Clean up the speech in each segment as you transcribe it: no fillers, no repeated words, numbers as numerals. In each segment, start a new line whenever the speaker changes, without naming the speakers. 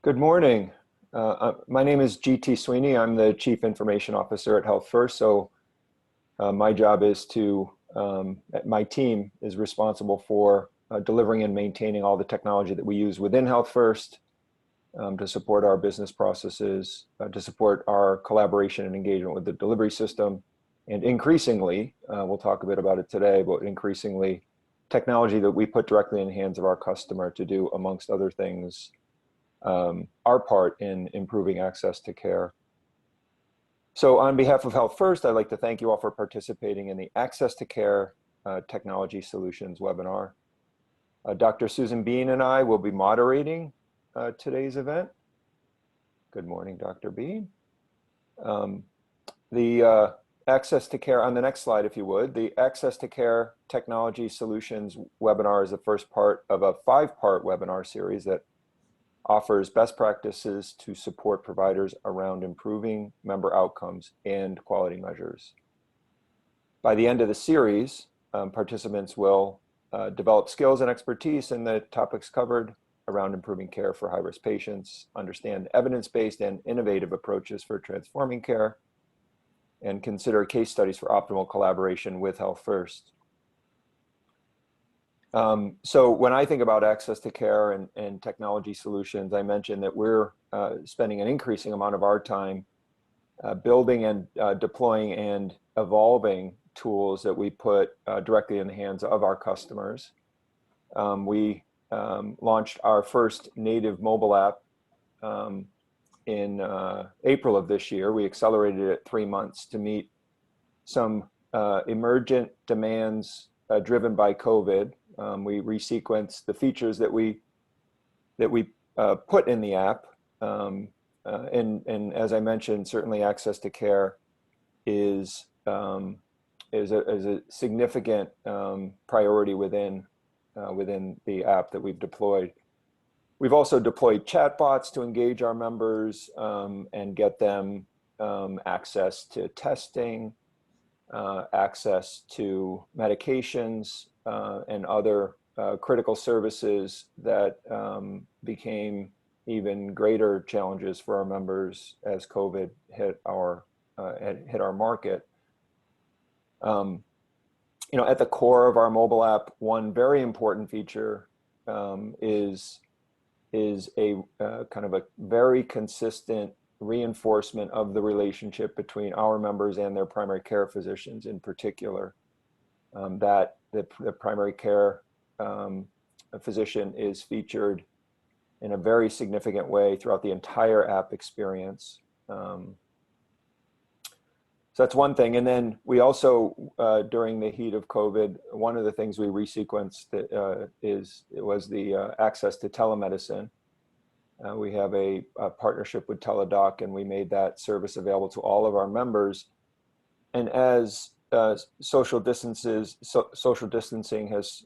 Good morning. My name is G.T. Sweeney. I'm the Chief Information Officer at Healthfirst. My job is my team is responsible for delivering and maintaining all the technology that we use within Healthfirst to support our business processes, to support our collaboration and engagement with the delivery system. And increasingly, we'll talk a bit about it today, but increasingly technology that we put directly in the hands of our customer to do, amongst other things, our part in improving access to care. So on behalf of Healthfirst, I'd like to thank you all for participating in the Access to Care Technology Solutions webinar. Dr. Susan Bean and I will be moderating today's event. Good morning, Dr. Bean. The Access to Care, on the next slide, if you would, the Access to Care Technology Solutions webinar is the first part of a 5-part webinar series that offers best practices to support providers around improving member outcomes and quality measures. By the end of the series, participants will develop skills and expertise in the topics covered around improving care for high-risk patients, understand evidence-based and innovative approaches for transforming care, and consider case studies for optimal collaboration with Healthfirst. So when I think about access to care and technology solutions, I mentioned that we're spending an increasing amount of our time building and deploying and evolving tools that we put directly in the hands of our customers. We launched our first native mobile app in April of this year. We accelerated it 3 months to meet some emergent demands driven by COVID. We resequenced the features that we put in the app, and as I mentioned, certainly access to care is a significant priority within the app that we've deployed. We've also deployed chatbots to engage our members and get them access to testing, access to medications, and other critical services that became even greater challenges for our members as COVID hit our market. At the core of our mobile app, one very important feature is a kind of a very consistent reinforcement of the relationship between our members and their primary care physicians in particular. That the primary care physician is featured in a very significant way throughout the entire app experience. So that's one thing. And then we also, during the heat of COVID, one of the things we resequenced was the access to telemedicine. We have a partnership with Teladoc, and we made that service available to all of our members. And as social distancing has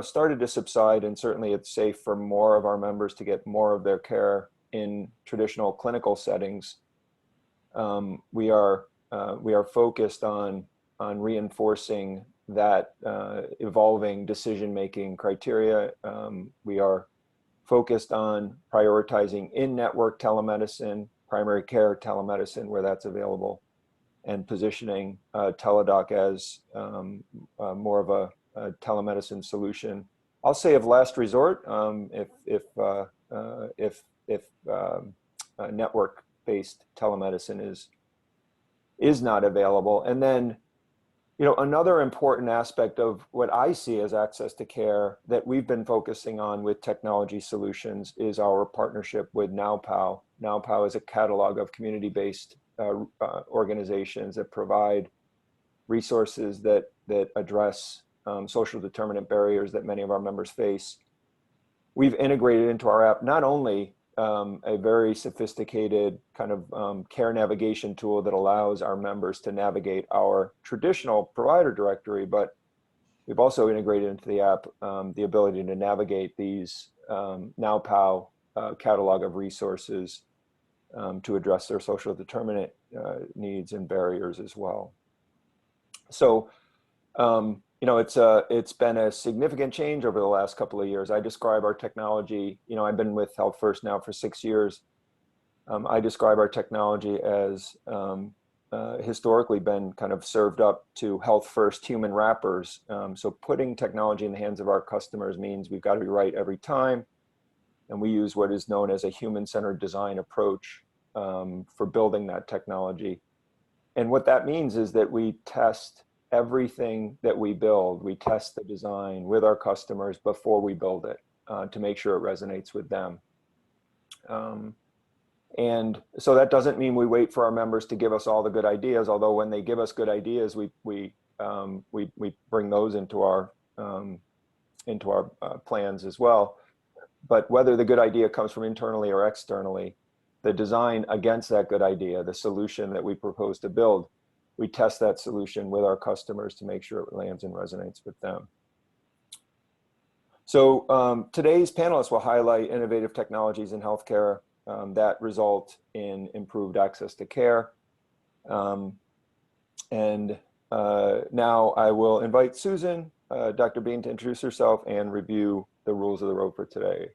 started to subside, and certainly it's safe for more of our members to get more of their care in traditional clinical settings. We are focused on reinforcing that evolving decision-making criteria. We are focused on prioritizing in-network telemedicine, primary care telemedicine where that's available, and positioning Teladoc as more of a telemedicine solution. I'll say of last resort if network-based telemedicine is not available. And then, another important aspect of what I see as access to care that we've been focusing on with technology solutions is our partnership with NowPow. NowPow is a catalog of community-based organizations that provide resources that address social determinant barriers that many of our members face. We've integrated into our app not only a very sophisticated kind of care navigation tool that allows our members to navigate our traditional provider directory, but we've also integrated into the app the ability to navigate these NowPow catalog of resources to address their social determinant needs and barriers as well. So It's been a significant change over the last couple of years. I describe our technology, I've been with Healthfirst now for 6 years. I describe our technology as historically been kind of served up to health first human wrappers. So putting technology in the hands of our customers means we've got to be right every time. And we use what is known as a human-centered design approach for building that technology. And what that means is that we test everything that we build. We test the design with our customers before we build it to make sure it resonates with them. And so that doesn't mean we wait for our members to give us all the good ideas, although when they give us good ideas, we bring those into our plans as well. But whether the good idea comes from internally or externally, the design against that good idea, the solution that we propose to build, we test that solution with our customers to make sure it lands and resonates with them. So today's panelists will highlight innovative technologies in healthcare that result in improved access to care. And now I will invite Susan, Dr. Bean, to introduce herself and review the rules of the road for today.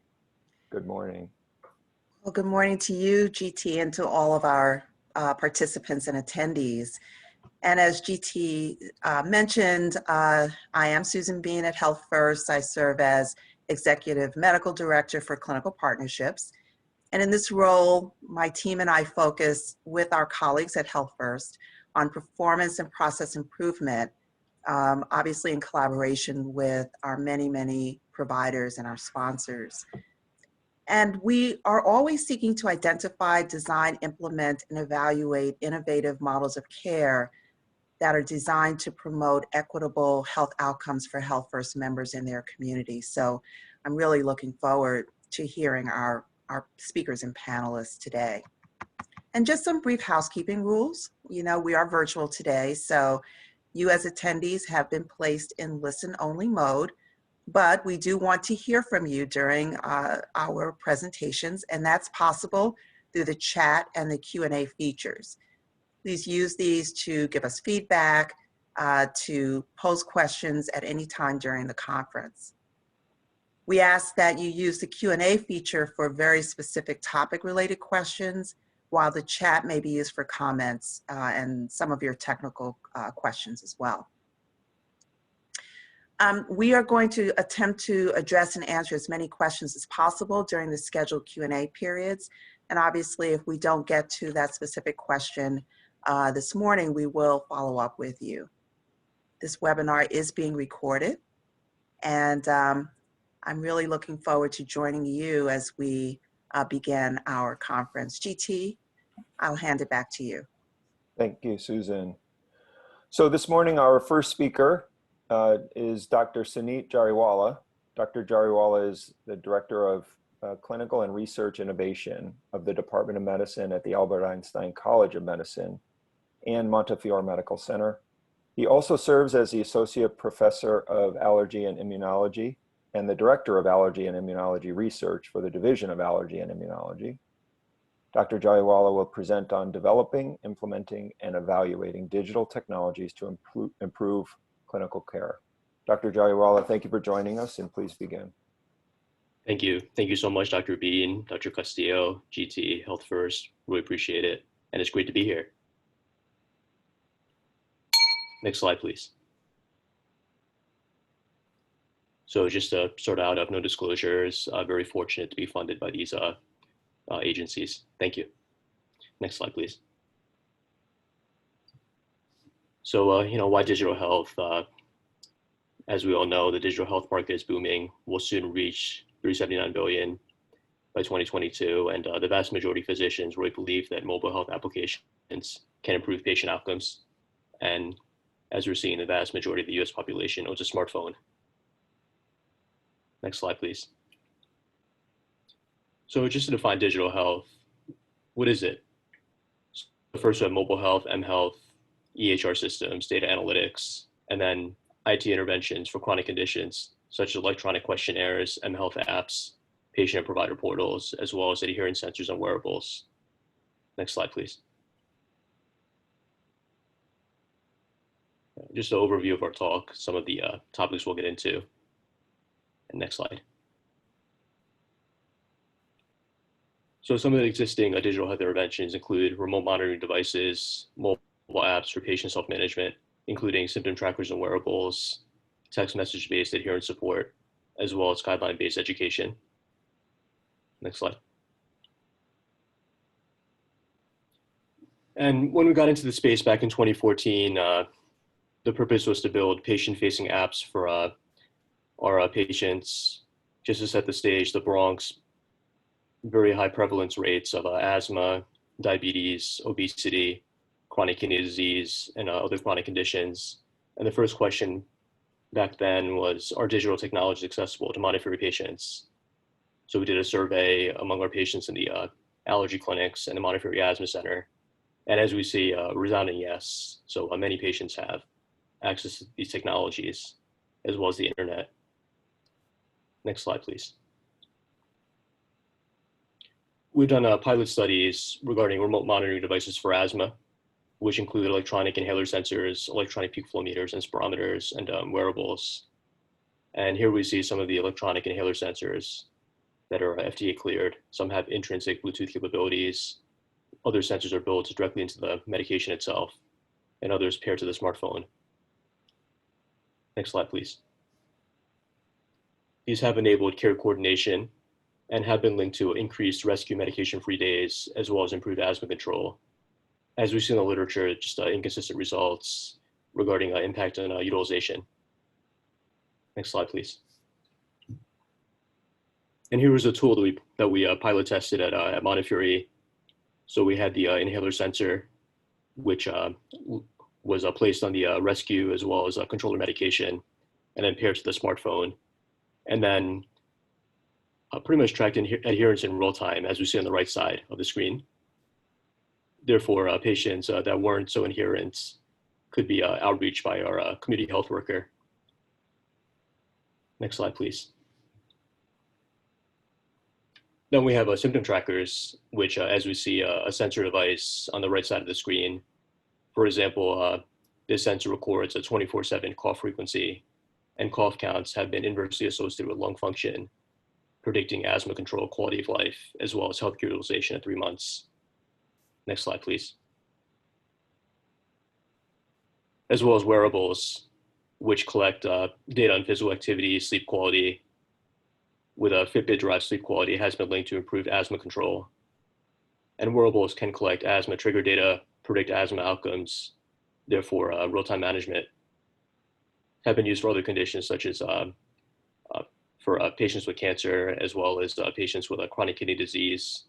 Good morning.
Well, good morning to you, GT, and to all of our participants and attendees. And as GT mentioned, I am Susan Bean at Healthfirst. I serve as Executive Medical Director for Clinical Partnerships. And in this role, my team and I focus with our colleagues at Healthfirst on performance and process improvement, obviously in collaboration with our many providers and our sponsors. And we are always seeking to identify, design, implement, and evaluate innovative models of care that are designed to promote equitable health outcomes for Healthfirst members in their community. So I'm really looking forward to hearing our speakers and panelists today. And just some brief housekeeping rules. We are virtual today, so you as attendees have been placed in listen-only mode, but we do want to hear from you during our presentations, and that's possible through the chat and the Q&A features. Please use these to give us feedback, to pose questions at any time during the conference. We ask that you use the Q&A feature for very specific topic-related questions, while the chat may be used for comments and some of your technical questions as well. We are going to attempt to address and answer as many questions as possible during the scheduled Q&A periods. And obviously, if we don't get to that specific question this morning, we will follow up with you. This webinar is being recorded, and I'm really looking forward to joining you as we begin our conference. GT, I'll hand it back to you.
Thank you, Susan. So this morning, our first speaker is Dr. Suneet Jariwala. Dr. Jariwala is the Director of Clinical and Research Innovation of the Department of Medicine at the Albert Einstein College of Medicine and Montefiore Medical Center. He also serves as the Associate Professor of Allergy and Immunology and the Director of Allergy and Immunology Research for the Division of Allergy and Immunology. Dr. Jariwala will present on developing, implementing, and evaluating digital technologies to improve clinical care. Dr. Jariwala, thank you for joining us, and please begin.
Thank you. Thank you so much, Dr. Bean, Dr. Castillo, GT, Healthfirst. Really appreciate it. And it's great to be here. Next slide, please. So just to sort out of no disclosures, very fortunate to be funded by these agencies. Thank you. Next slide, please. So, why digital health? As we all know, the digital health market is booming. We'll soon reach $379 billion by 2022. And the vast majority of physicians really believe that mobile health applications can improve patient outcomes. And as we're seeing, the vast majority of the US population owns a smartphone. Next slide, please. So just to define digital health, what is it? So first we have mobile health, mHealth, EHR systems, data analytics, and then IT interventions for chronic conditions, such as electronic questionnaires, mHealth apps, patient and provider portals, as well as adherence sensors and wearables. Next slide, please. just an overview of our talk, some of the topics we'll get into. And next slide. So some of the existing digital health interventions include remote monitoring devices, mobile apps for patient self-management, including symptom trackers and wearables, text message-based adherence support, as well as guideline-based education. Next slide. And when we got into the space back in 2014, the purpose was to build patient-facing apps for our patients. Just to set the stage, the Bronx, very high prevalence rates of asthma, diabetes, obesity, chronic kidney disease, and other chronic conditions. And the first question back then was, are digital technologies accessible to monitoring patients? So we did a survey among our patients in the allergy clinics and the Montefiore Asthma Center. And as we see, resounding yes. So many patients have access to these technologies, as well as the internet. Next slide, please. We've done pilot studies regarding remote monitoring devices for asthma, which include electronic inhaler sensors, electronic peak flow meters and spirometers, and wearables. And here we see some of the electronic inhaler sensors that are FDA cleared. Some have intrinsic Bluetooth capabilities. Other sensors are built directly into the medication itself, and others pair to the smartphone. Next slide, please. These have enabled care coordination and have been linked to increased rescue medication-free days, as well as improved asthma control. As we see in the literature, just inconsistent results regarding impact on utilization. Next slide, please. And here was a tool that we pilot tested at Montefiore. So we had the inhaler sensor, which was placed on the rescue as well as controller medication, and then paired to the smartphone. And then pretty much tracked adherence in real time, as we see on the right side of the screen. Therefore, patients that weren't so adherent could be outreached by our community health worker. Next slide, please. Then we have symptom trackers, which, as we see, a sensor device on the right side of the screen. For example, this sensor records a 24/7 cough frequency, and cough counts have been inversely associated with lung function, predicting asthma control, quality of life, as well as healthcare utilization at 3 months. Next slide, please. As well as wearables, which collect data on physical activity, sleep quality. With a Fitbit-derived sleep quality has been linked to improved asthma control. And wearables can collect asthma trigger data, predict asthma outcomes, therefore real-time management. Have been used for other conditions such as for patients with cancer, as well as patients with chronic kidney disease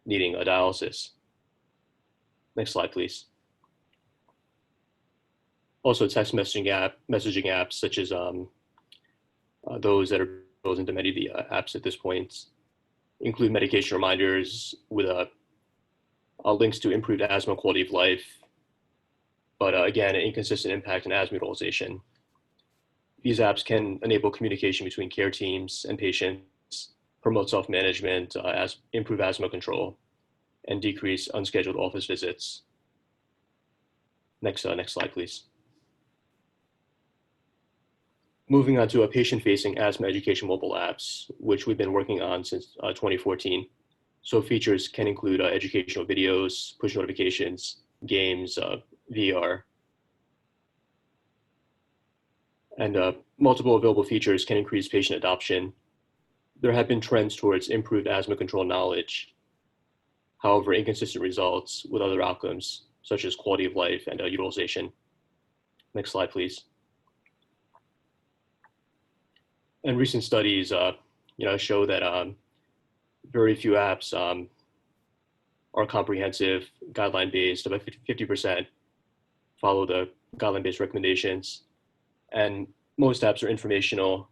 needing dialysis. Next slide, please. Also, text messaging apps such as those that are built into many of the apps at this point include medication reminders with links to improved asthma quality of life, but again, an inconsistent impact on asthma utilization. These apps can enable communication between care teams and patients, promote self-management, improve asthma control, and decrease unscheduled office visits. Next slide, please. Moving on to patient-facing asthma education mobile apps, which we've been working on since 2014. So features can include educational videos, push notifications, games, VR. And multiple available features can increase patient adoption. There have been trends towards improved asthma control knowledge. However, inconsistent results with other outcomes, such as quality of life and utilization. Next slide, please. And recent studies, show that very few apps are comprehensive, guideline-based. About 50% follow the guideline-based recommendations, and most apps are informational,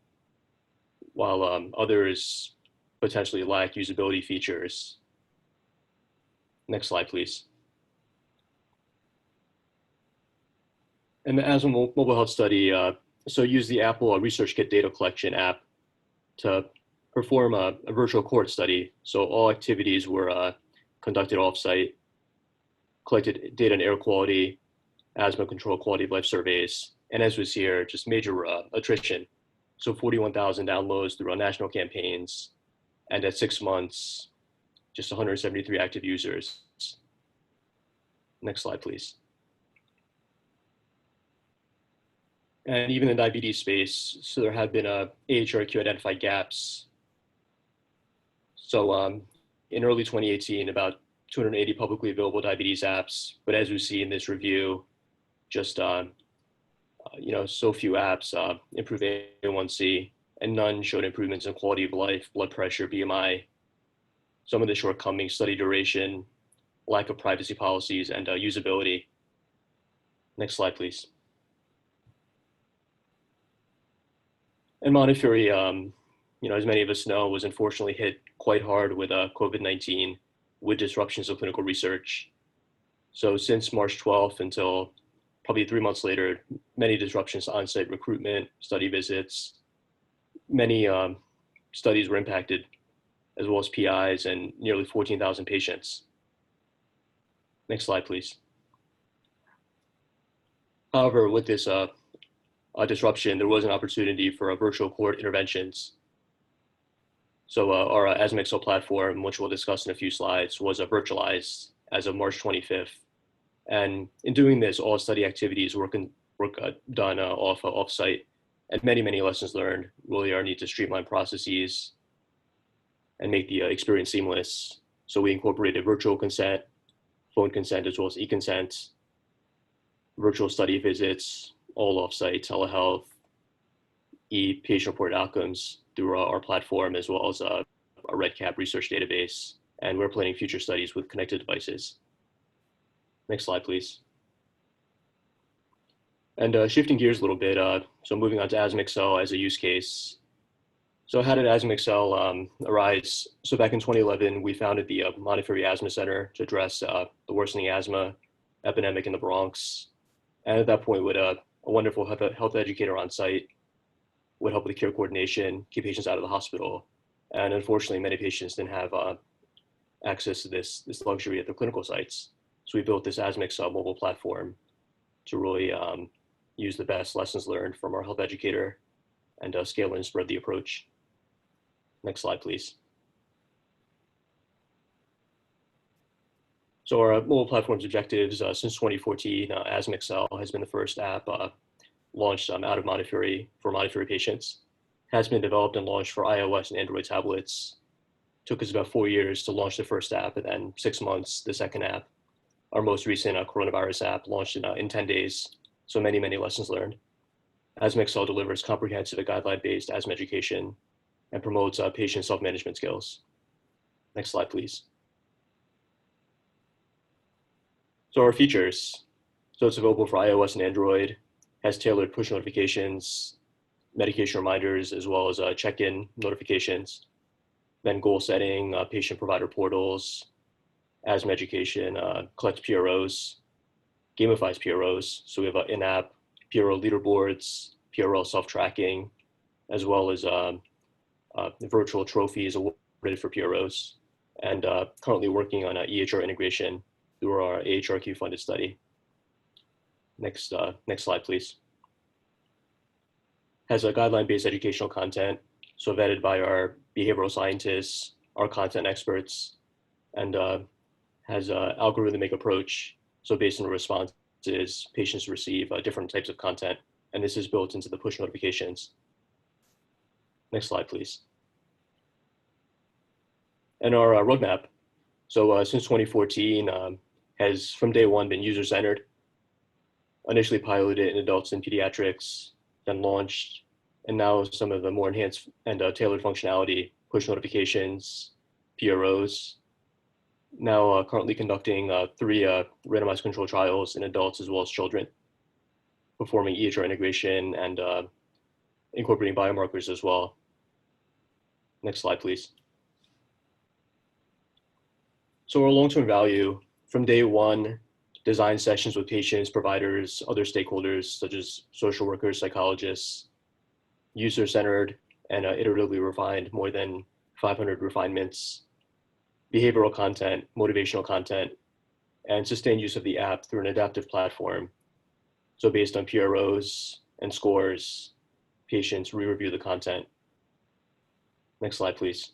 while others potentially lack usability features. Next slide, please. And the asthma mobile health study so use the Apple Research Kit data collection app to perform a virtual cohort study. So all activities were conducted off-site, collected data on air quality, asthma control, quality of life surveys, And as was here, just major attrition. So 41,000 downloads through our national campaigns. And at 6 months, just 173 active users. Next slide, please. And even in the diabetes space, so there have been AHRQ identified gaps. So in early 2018, about 280 publicly available diabetes apps, but as we see in this review, just so few apps improve A1C, and none showed improvements in quality of life, blood pressure, BMI. Some of the shortcomings: study duration, lack of privacy policies, and usability. Next slide, please. And Montefiore, as many of us know, was unfortunately hit quite hard with COVID-19, with disruptions of clinical research. So since March 12th until probably 3 months later, many disruptions to on-site recruitment, study visits. Many studies were impacted, as well as PIs, and nearly 14,000 patients. Next slide, please. However, with this disruption, there was an opportunity for virtual cohort interventions. So our AsthmaXL platform, which we'll discuss in a few slides, was virtualized as of March 25th. And in doing this, all study activities were done off-site, and many lessons learned. Really, our need to streamline processes and make the experience seamless. So we incorporated virtual consent, phone consent, as well as e-consent, virtual study visits, all off-site, telehealth, patient-reported outcomes through our platform, as well as a REDCap research database. And we're planning future studies with connected devices. Next slide, please. And shifting gears a little bit, so moving on to AsthmaXL as a use case. So how did AsthmaXL arise? So back in 2011, we founded the Montefiore Asthma Center to address the worsening asthma epidemic in the Bronx. And at that point, with a wonderful health educator on site, would help with the care coordination, keep patients out of the hospital. And unfortunately, many patients didn't have access to this luxury at their clinical sites. So we built this AsthmaXL mobile platform to really use the best lessons learned from our health educator and scale and spread the approach. Next slide, please. So our mobile platform's objectives, since 2014, AsthmaXL has been the first app launched out of Montefiore for Montefiore patients. Has been developed and launched for iOS and Android tablets. Took us about 4 years to launch the first app, and then 6 months, the second app. Our most recent coronavirus app launched in 10 days. So many lessons learned. AsthmaXL delivers comprehensive guideline-based asthma education and promotes patient self-management skills. Next slide, please. So our features. So it's available for iOS and Android, has tailored push notifications, medication reminders, as well as check-in notifications, then goal setting, patient provider portals, asthma education, collects PROs, gamifies PROs. So we have in-app PRO leaderboards, PRO self-tracking, as well as virtual trophies awarded for PROs, and currently working on EHR integration through our AHRQ funded study. Next slide, please. Has a guideline-based educational content, so vetted by our behavioral scientists, our content experts, and has an algorithmic approach. So based on the responses, patients receive different types of content, and this is built into the push notifications. Next slide, please. And our roadmap. So since 2014, has from day one been user-centered. Initially piloted in adults and pediatrics, then launched, and now some of the more enhanced and tailored functionality, push notifications, PROs. Now currently conducting 3 randomized control trials in adults as well as children, performing EHR integration and incorporating biomarkers as well. Next slide, please. So our long-term value, from day one, design sessions with patients, providers, other stakeholders, such as social workers, psychologists, user-centered and iteratively refined, more than 500 refinements, behavioral content, motivational content, and sustained use of the app through an adaptive platform. So based on PROs and scores, patients re-review the content. Next slide, please.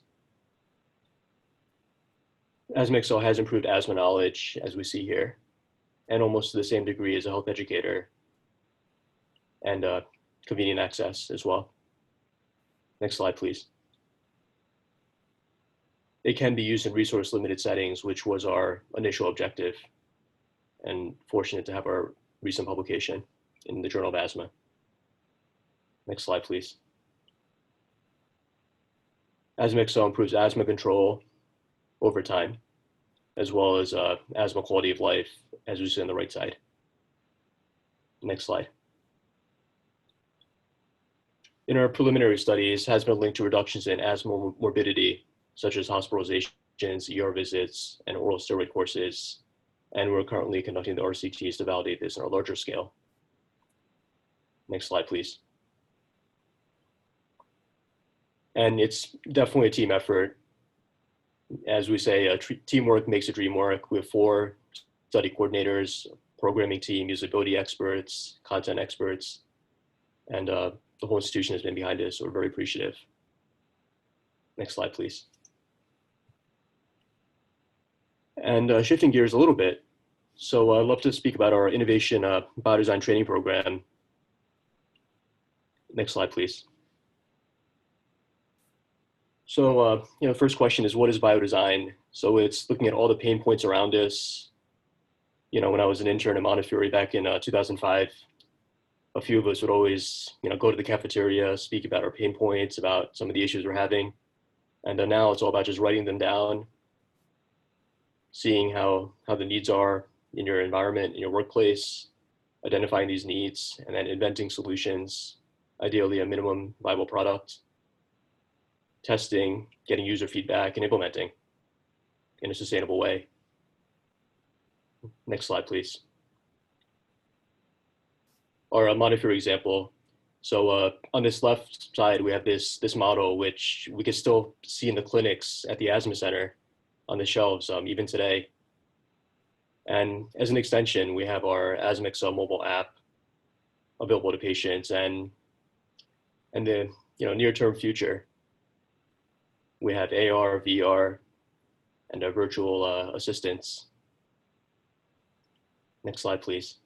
AsthmaXL has improved asthma knowledge, as we see here, and almost to the same degree as a health educator, and convenient access as well. Next slide, please. It can be used in resource-limited settings, which was our initial objective, and fortunate to have our recent publication in the Journal of Asthma. Next slide, please. AsthmaXL improves asthma control over time, as well as asthma quality of life, as we see on the right side. Next slide. In our preliminary studies, has been linked to reductions in asthma morbidity, such as hospitalizations, ER visits, and oral steroid courses. And we're currently conducting the RCTs to validate this on a larger scale. Next slide, please. And it's definitely a team effort. As we say, teamwork makes a dream work. We have 4 study coordinators, programming team, usability experts, content experts, and the whole institution has been behind us, so we're very appreciative. Next slide, please. And shifting gears a little bit, so I'd love to speak about our innovation biodesign training program. Next slide, please. So, first question is, what is biodesign? So it's looking at all the pain points around us. When I was an intern at Montefiore back in 2005, a few of us would always, go to the cafeteria, speak about our pain points, about some of the issues we're having. And now it's all about just writing them down, seeing how the needs are in your environment, in your workplace, identifying these needs, and then inventing solutions, ideally a minimum viable product, testing, getting user feedback, and implementing in a sustainable way. Next slide, please. Our Montefiore example. So on this left side, we have this model, which we can still see in the clinics at the asthma center on the shelves even today. And as an extension, we have our AsthmaXL mobile app available to patients, and the near-term future, we have AR, VR, and virtual assistants. Next slide, please.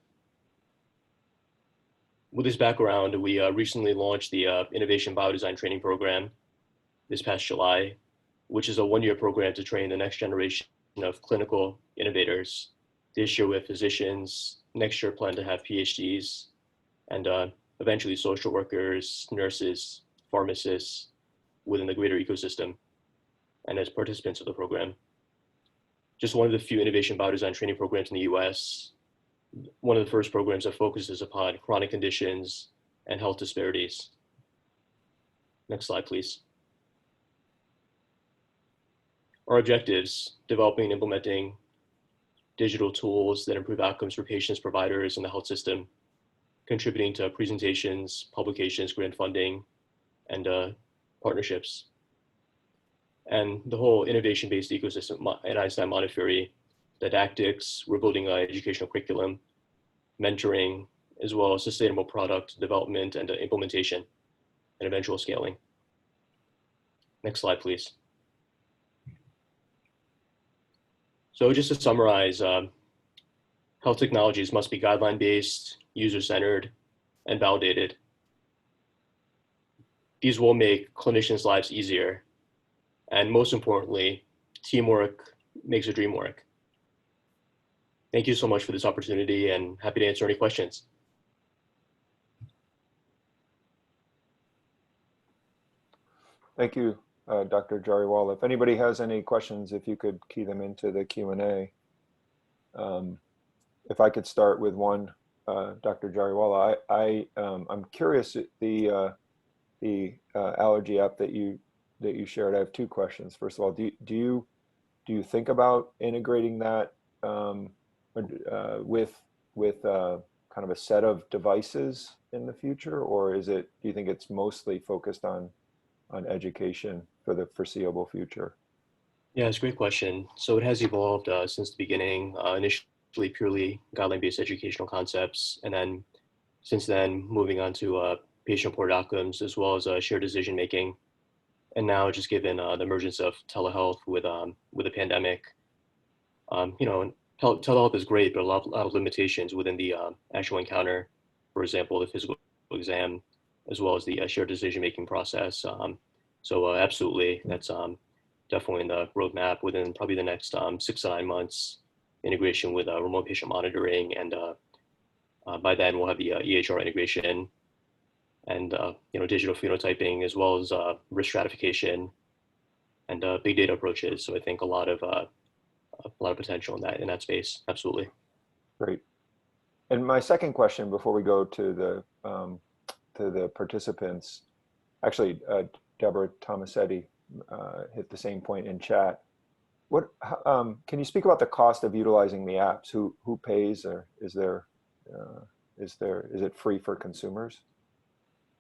With this background, we recently launched the Innovation Biodesign Training Program this past July, which is a 1-year program to train the next generation of clinical innovators. This year with physicians, next year plan to have PhDs, and eventually social workers, nurses, pharmacists within the greater ecosystem, and as participants of the program. Just one of the few innovation biodesign training programs in the US, one of the first programs that focuses upon chronic conditions and health disparities. Next slide, please. Our objectives: developing and implementing digital tools that improve outcomes for patients, providers, and the health system, contributing to presentations, publications, grant funding, and partnerships. And the whole innovation-based ecosystem at Einstein Montefiore, didactics, we're building an educational curriculum, mentoring, as well as sustainable product development and implementation, and eventual scaling. Next slide, please. So just to summarize, health technologies must be guideline-based, user-centered, and validated. These will make clinicians' lives easier. And most importantly, teamwork makes the dream work. Thank you so much for this opportunity, and happy to answer any questions.
Thank you, Dr. Jariwala. If anybody has any questions, if you could key them into the Q&A. If I could start with one, Dr. Jariwala, I'm curious, the allergy app that you shared. I have 2 questions. First of all, do you think about integrating that with kind of a set of devices in the future, or do you think it's mostly focused on education for the foreseeable future?
Yeah, it's a great question. So it has evolved since the beginning, initially purely guideline-based educational concepts, and then since then, moving on to patient-reported outcomes as well as shared decision-making. And now, just given the emergence of telehealth with the pandemic, telehealth is great, but a lot of limitations within the actual encounter. For example, the physical exam, as well as the shared decision-making process. Absolutely, that's definitely in the roadmap within probably the next 6 to 9 months. Integration with remote patient monitoring, and by then we'll have the EHR integration, and digital phenotyping, as well as risk stratification and big data approaches. So I think a lot of potential in that space. Absolutely.
Great. And my second question before we go to the participants, actually, Deborah Tomasetti hit the same point in chat. What can you speak about the cost of utilizing the apps? Who pays, or is it free for consumers?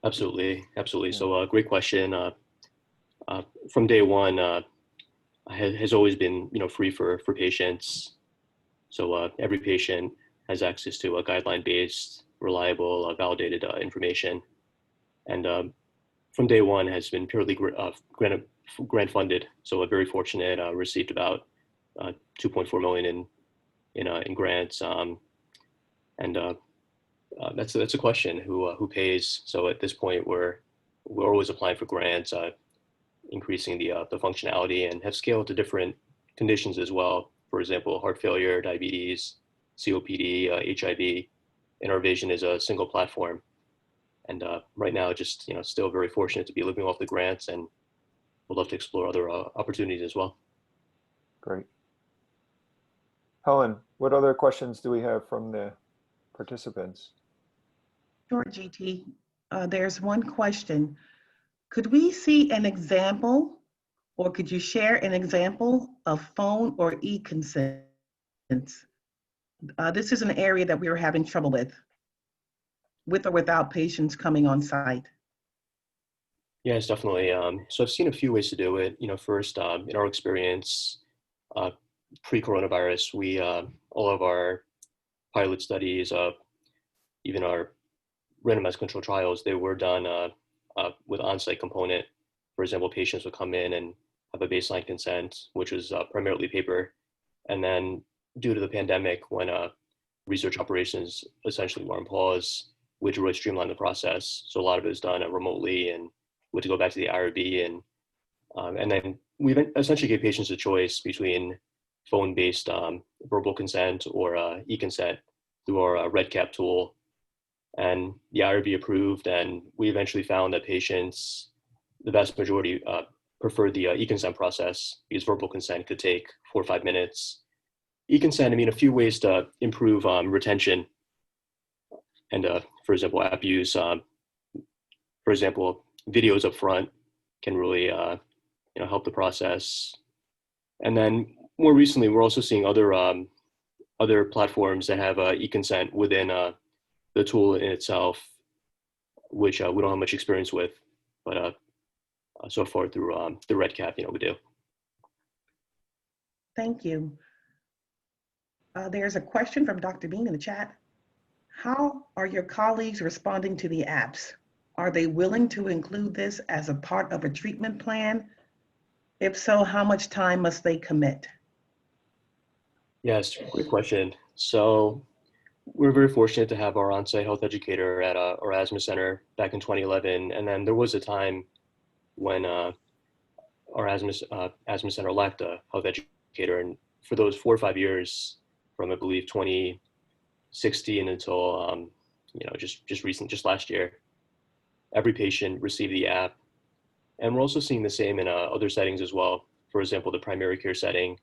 Absolutely.
Yeah.
So great question. From day one, has always been free for patients. So every patient has access to a guideline-based, reliable, validated information, and from day one has been purely grant funded. So we're very fortunate. Received about 2.4 million in grants, and that's a question: who pays? So at this point, we're always applying for grants, increasing the functionality, and have scaled to different conditions as well. For example, heart failure, diabetes, COPD, HIV. And our vision is a single platform. And right now, just still very fortunate to be living off the grants, and would love to explore other opportunities as well.
Great. Helen, what other questions do we have from the participants?
Sure, GT. There's one question. Could we see an example, or could you share an example of phone or e-consent? This is an area that we were having trouble with or without patients coming on site.
Yes, definitely. So I've seen a few ways to do it. First, in our experience, pre-coronavirus, we all of our pilot studies, even our randomized control trials, they were done with on-site component. For example, patients would come in and have a baseline consent, which was primarily paper. And then due to the pandemic, when research operations essentially were on pause, we had to really streamline the process. So a lot of it was done remotely, and we had to go back to the IRB. And then we essentially gave patients a choice between phone-based verbal consent or e-consent through our REDCap tool. And the IRB approved, and we eventually found that patients, the vast majority, preferred the e-consent process, because verbal consent could take 4 or 5 minutes. E-consent, a few ways to improve retention, and for example, app use. For example, videos up front can really help the process. And then more recently, we're also seeing other platforms that have e-consent within the tool in itself, which we don't have much experience with, but so far through the REDCap, we do.
Thank you. There's a question from Dr. Bean in the chat. How are your colleagues responding to the apps? Are they willing to include this as a part of a treatment plan? If so, how much time must they commit?
Yes, great question. So we're very fortunate to have our on-site health educator at our asthma center back in 2011. And then there was a time when our asthma center lacked a health educator. And for those 4 or 5 years, from I believe 2016 until just last year, every patient received the app. And we're also seeing the same in other settings as well. For example, the primary care setting,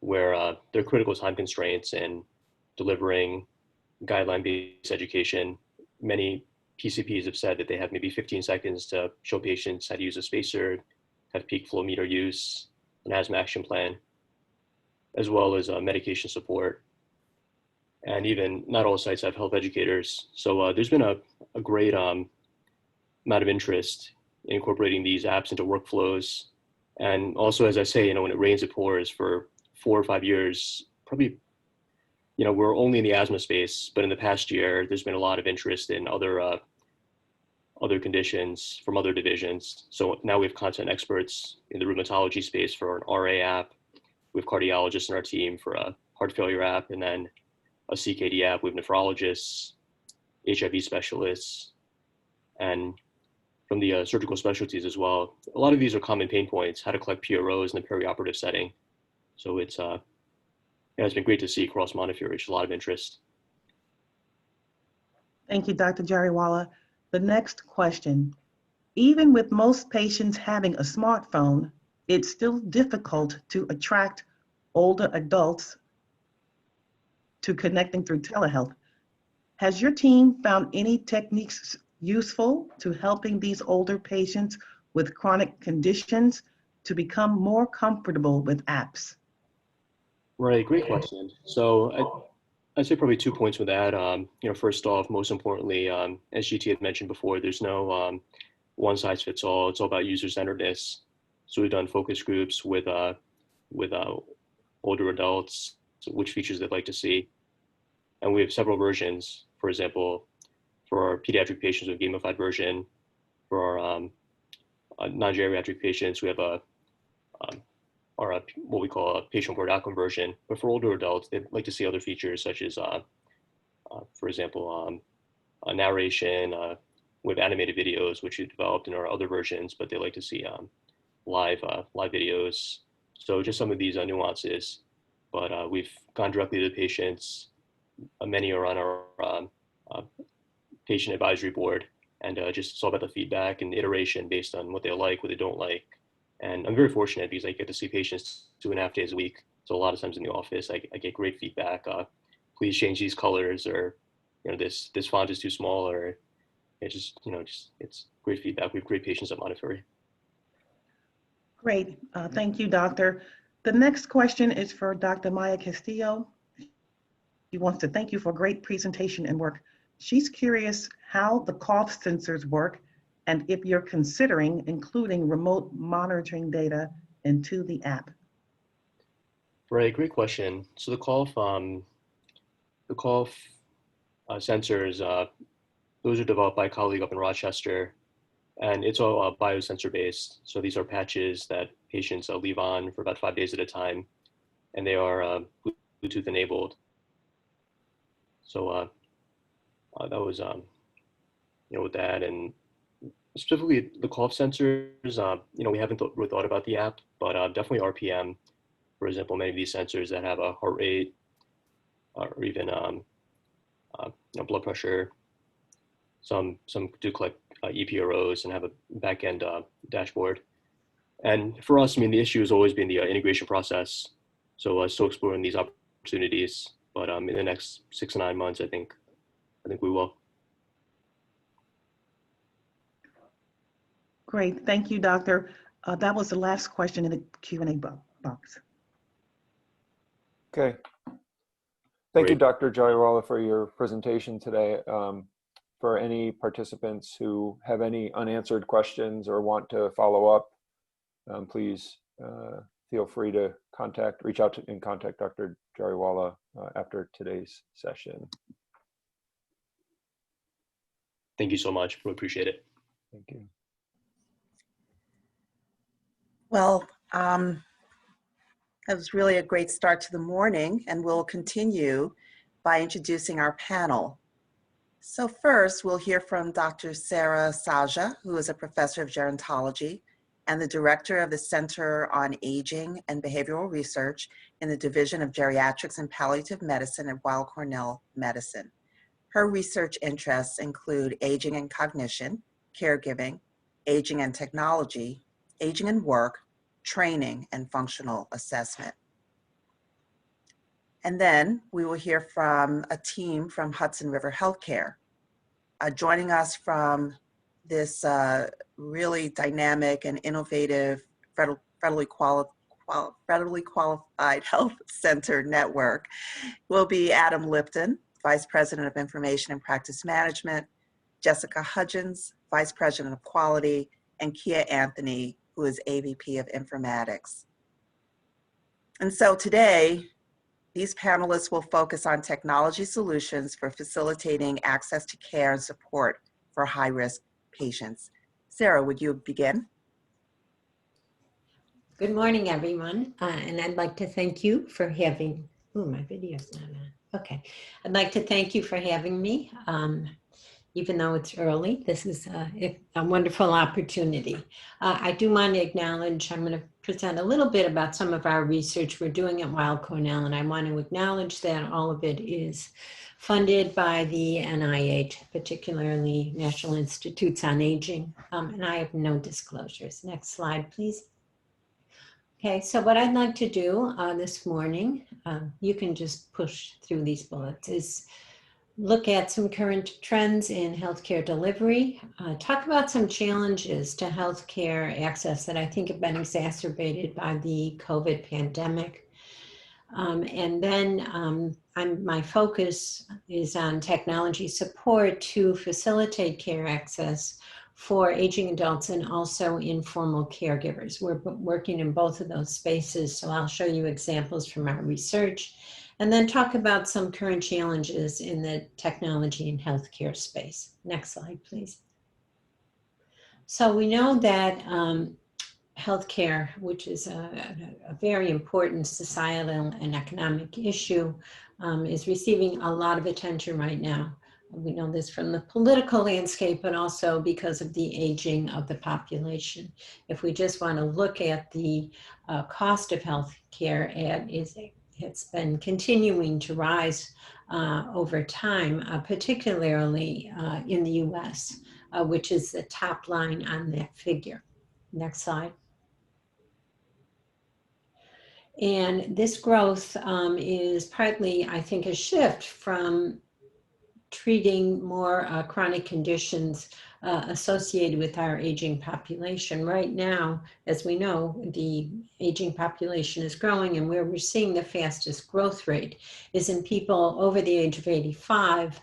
where there are critical time constraints in delivering guideline-based education. Many PCPs have said that they have maybe 15 seconds to show patients how to use a spacer, have peak flow meter use, an asthma action plan, as well as medication support. And even not all sites have health educators. So there's been a great amount of interest in incorporating these apps into workflows. And also, as I say, when it rains, it pours. For 4 or 5 years, probably we're only in the asthma space, but in the past year, there's been a lot of interest in other conditions from other divisions. So now we have content experts in the rheumatology space for an RA app. We have cardiologists in our team for a heart failure app, and then a CKD app. We have nephrologists, HIV specialists, and from the surgical specialties as well. A lot of these are common pain points, how to collect PROs in the perioperative setting. So it's been great to see cross-Montefiore reach a lot of interest.
Thank you, Dr. Jariwala. The next question. Even with most patients having a smartphone, it's still difficult to attract older adults to connecting through telehealth. Has your team found any techniques useful to helping these older patients with chronic conditions to become more comfortable with apps?
Right, great question. So I'd say probably 2 points with that. First off, most importantly, as GT had mentioned before, there's no one size fits all. It's all about user-centeredness. So we've done focus groups with older adults, which features they'd like to see. And we have several versions. For example, for our pediatric patients, we have a gamified version. For our non-geriatric patients, we have what we call a patient-reported outcome version. But for older adults, they'd like to see other features such as, for example, narration with animated videos, which we developed in our other versions, but they like to see live videos. So just some of these nuances, but we've gone directly to the patients. Many are on our patient advisory board, and just it's all about the feedback and iteration based on what they like, what they don't like. And I'm very fortunate because I get to see patients 2.5 days a week. So a lot of times in the office, I get great feedback. Please change these colors, or this font is too small, or it's great feedback. We have great patients at Montefiore.
Great, thank you, doctor. The next question is for Dr. Maya Castillo. She wants to thank you for a great presentation and work. She's curious how the cough sensors work and if you're considering including remote monitoring data into the app.
Right, great question. So the cough sensors, those are developed by a colleague up in Rochester, and it's all biosensor based. So these are patches that patients leave on for about 5 days at a time, and they are Bluetooth enabled. So that was, with that, and specifically the cough sensors, we haven't really thought about the app, but definitely RPM, for example, many of these sensors that have a heart rate or even blood pressure. Some do collect EPROs and have a back-end dashboard. And for us, the issue has always been the integration process. So still exploring these opportunities, but in the next 6 to 9 months, I think we will.
Great, thank you, doctor. That was the last question in the Q&A box.
Okay. Thank you,
Great.
Dr. Jariwala, for your presentation today. For any participants who have any unanswered questions or want to follow up, please feel free to reach out and contact Dr. Jariwala after today's session.
Thank you so much. We appreciate it.
Thank you.
Well, that was really a great start to the morning, and we'll continue by introducing our panel. So first, we'll hear from Dr. Sarah Saja, who is a professor of gerontology and the director of the Center on Aging and Behavioral Research in the Division of Geriatrics and Palliative Medicine at Weill Cornell Medicine. Her research interests include aging and cognition, caregiving, aging and technology, aging and work, training, and functional assessment. And then we will hear from a team from Hudson River Healthcare. Joining us from this really dynamic and innovative federally qualified health center network will be Adam Lipton, Vice President of Information and Practice Management, Jessica Hudgens, Vice President of Quality, and Kia Anthony, who is AVP of Informatics. And so today, These panelists will focus on technology solutions for facilitating access to care and support for high-risk patients. Sarah, would you begin?
Good morning, everyone. And I'd like to thank you for having, my video's not on. Okay. I'd like to thank you for having me. Even though it's early, this is a wonderful opportunity. I do want to acknowledge, I'm going to present a little bit about some of our research we're doing at Weill Cornell, and I want to acknowledge that all of it is funded by the NIH, particularly National Institutes on Aging, and I have no disclosures. Next slide, please. Okay, so what I'd like to do this morning, you can just push through these bullets, is look at some current trends in healthcare delivery, talk about some challenges to healthcare access that I think have been exacerbated by the COVID pandemic. And then my focus is on technology support to facilitate care access for aging adults and also informal caregivers. We're working in both of those spaces, so I'll show you examples from our research and then talk about some current challenges in the technology and healthcare space. Next slide, please. So we know that healthcare, which is a very important societal and economic issue, is receiving a lot of attention right now. We know this from the political landscape, but also because of the aging of the population. If we just want to look at the cost of healthcare, it's been continuing to rise over time, particularly in the US, which is the top line on that figure. Next slide. And this growth is partly, I think, a shift from treating more chronic conditions associated with our aging population. Right now, as we know, the aging population is growing, and where we're seeing the fastest growth rate is in people over the age of 85.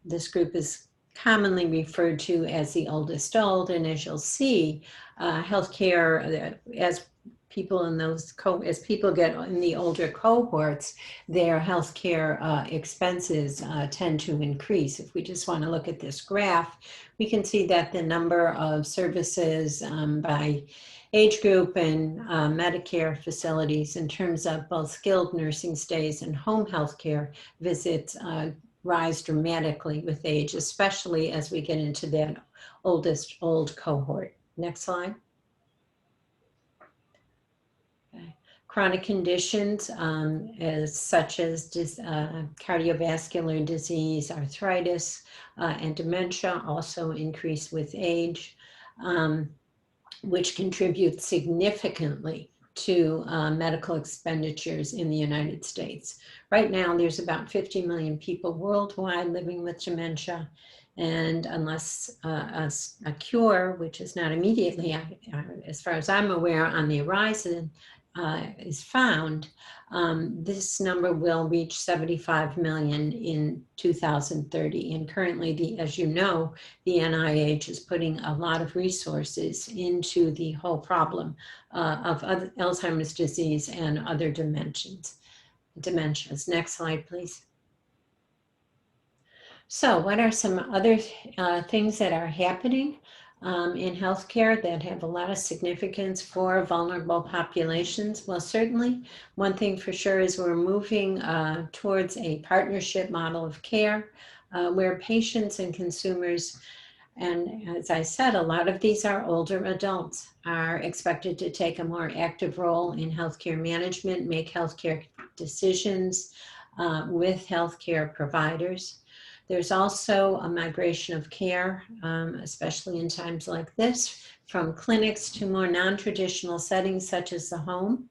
This group is commonly referred to as the oldest old, and as you'll see, healthcare, as people in those, as people get in the older cohorts, their healthcare expenses tend to increase. If we just want to look at this graph, we can see that the number of services by age group and Medicare facilities in terms of both skilled nursing stays and home healthcare visits rise dramatically with age, especially as we get into that oldest old cohort. Next slide. Chronic conditions such as cardiovascular disease, arthritis, and dementia also increase with age, which contributes significantly to medical expenditures in the United States. Right now, there's about 50 million people worldwide living with dementia, and unless a cure, which is not immediately, as far as I'm aware, on the horizon, is found, this number will reach 75 million in 2030. And currently, as you know, the NIH is putting a lot of resources into the whole problem of Alzheimer's disease and other dementias. Next slide, please. So what are some other things that are happening in healthcare that have a lot of significance for vulnerable populations? Well, certainly one thing for sure is we're moving towards a partnership model of care where patients and consumers, and as I said, a lot of these are older adults, are expected to take a more active role in healthcare management, make healthcare decisions with healthcare providers. There's also a migration of care, especially in times like this, from clinics to more non-traditional settings such as the home.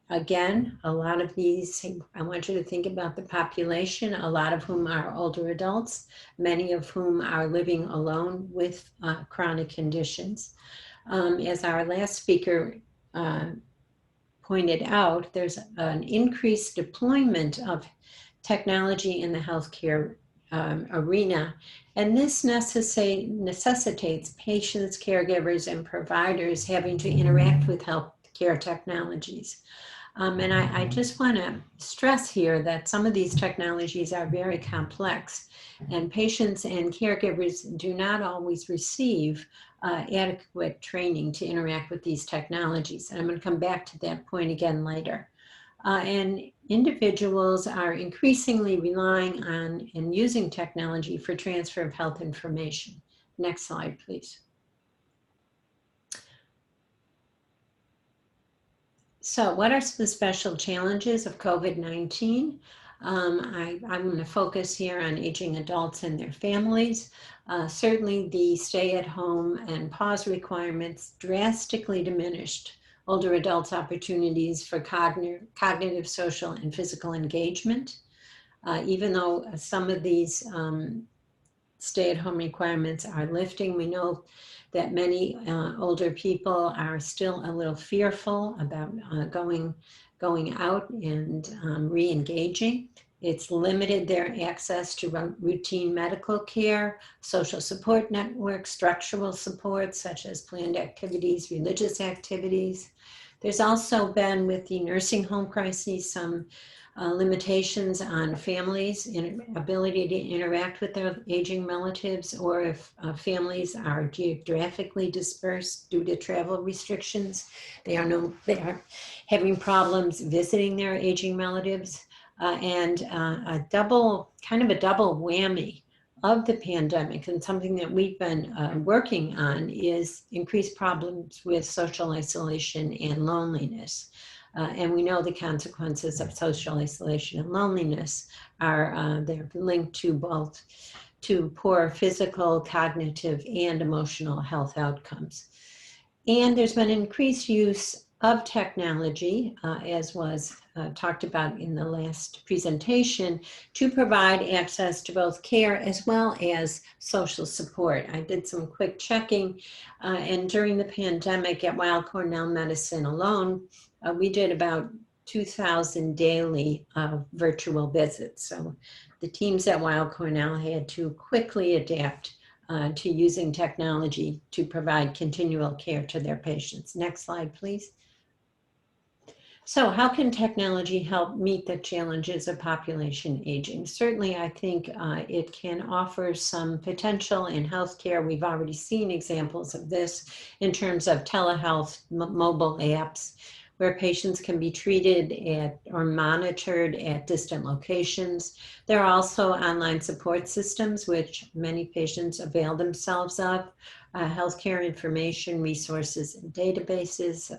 Again, a lot of these, I want you to think about the population, a lot of whom are older adults, many of whom are living alone with chronic conditions. As our last speaker pointed out, there's an increased deployment of technology in the healthcare arena. And this necessitates patients, caregivers, and providers having to interact with care technologies. And I just want to stress here that some of these technologies are very complex, and patients and caregivers do not always receive adequate training to interact with these technologies. And I'm going to come back to that point again later. And individuals are increasingly relying on and using technology for transfer of health information. Next slide, please. So what are the special challenges of COVID-19? I'm going to focus here on aging adults and their families. Certainly the stay-at-home and pause requirements drastically diminished older adults' opportunities for cognitive, social, and physical engagement. Even though some of these stay-at-home requirements are lifting, we know that many older people are still a little fearful about going out and re-engaging. It's limited their access to routine medical care, social support networks, structural support such as planned activities, religious activities. There's also been, with the nursing home crisis, some limitations on families' ability to interact with their aging relatives, or if families are geographically dispersed due to travel restrictions, they are having problems visiting their aging relatives, and a double whammy of the pandemic, and something that we've been working on, is increased problems with social isolation and loneliness. And we know the consequences of social isolation and loneliness are they're linked to both poor physical, cognitive, and emotional health outcomes. And there's been increased use of technology, as was talked about in the last presentation, to provide access to both care as well as social support. I did some quick checking, and during the pandemic at Weill Cornell Medicine alone, we did about 2,000 daily virtual visits. So the teams at Weill Cornell had to quickly adapt to using technology to provide continual care to their patients. Next slide, please. So how can technology help meet the challenges of population aging? Certainly, I think it can offer some potential in healthcare. We've already seen examples of this in terms of telehealth mobile apps, where patients can be treated or monitored at distant locations. There are also online support systems, which many patients avail themselves of, healthcare information resources and databases,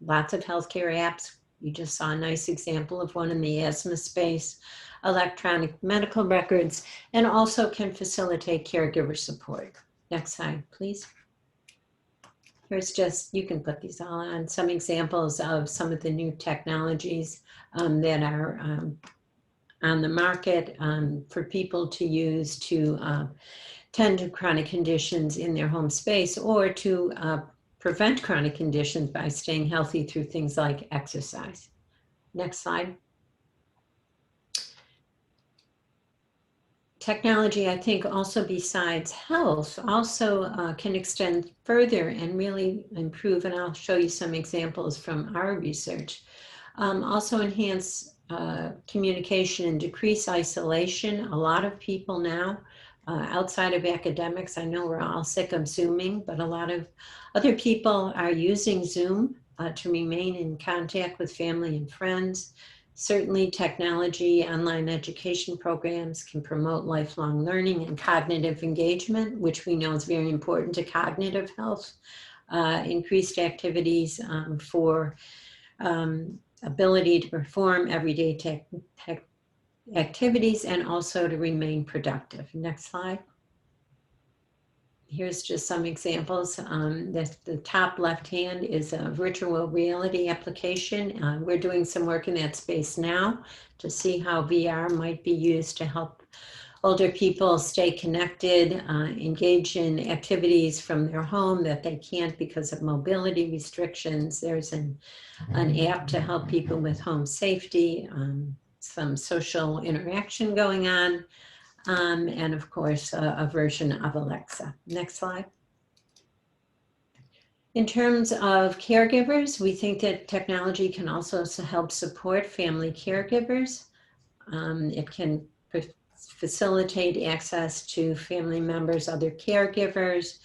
lots of healthcare apps. You just saw a nice example of one in the asthma space, electronic medical records, and also can facilitate caregiver support. Next slide, please. Here's just, you can put these all on, some examples of some of the new technologies that are on the market for people to use to tend to chronic conditions in their home space, or to prevent chronic conditions by staying healthy through things like exercise. Next slide. Technology, I think, also besides health, also can extend further and really improve, and I'll show you some examples from our research. Also enhance communication and decrease isolation. A lot of people now, outside of academics, I know we're all sick of Zooming, but a lot of other people are using Zoom to remain in contact with family and friends. Certainly technology, online education programs can promote lifelong learning and cognitive engagement, which we know is very important to cognitive health. Increased activities for ability to perform everyday activities and also to remain productive. Next slide. Here's just some examples. The top left hand is a virtual reality application. We're doing some work in that space now to see how VR might be used to help older people stay connected, engage in activities from their home that they can't because of mobility restrictions. There's an app to help people with home safety, some social interaction going on. And of course, a version of Alexa. Next slide. In terms of caregivers, we think that technology can also help support family caregivers. It can facilitate access to family members, other caregivers,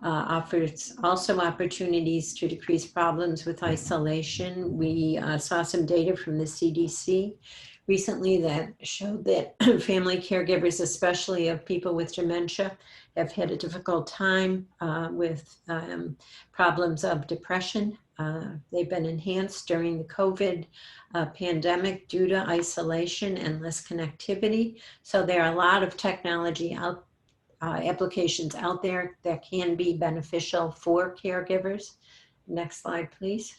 offers also opportunities to decrease problems with isolation. We saw some data from the CDC recently that showed that family caregivers, especially of people with dementia, have had a difficult time with problems of depression. They've been enhanced during the COVID pandemic due to isolation and less connectivity. So there are a lot of technology applications out there that can be beneficial for caregivers. Next slide, please.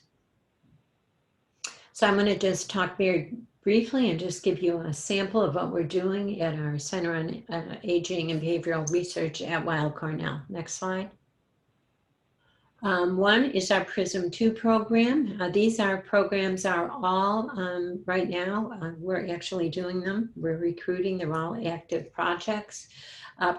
So I'm going to just talk very briefly and just give you a sample of what we're doing at our Center on Aging and Behavioral Research at Weill Cornell. Next slide. One is our PRISM 2 program. These programs are all right now, we're actually doing them. We're recruiting, they're all active projects.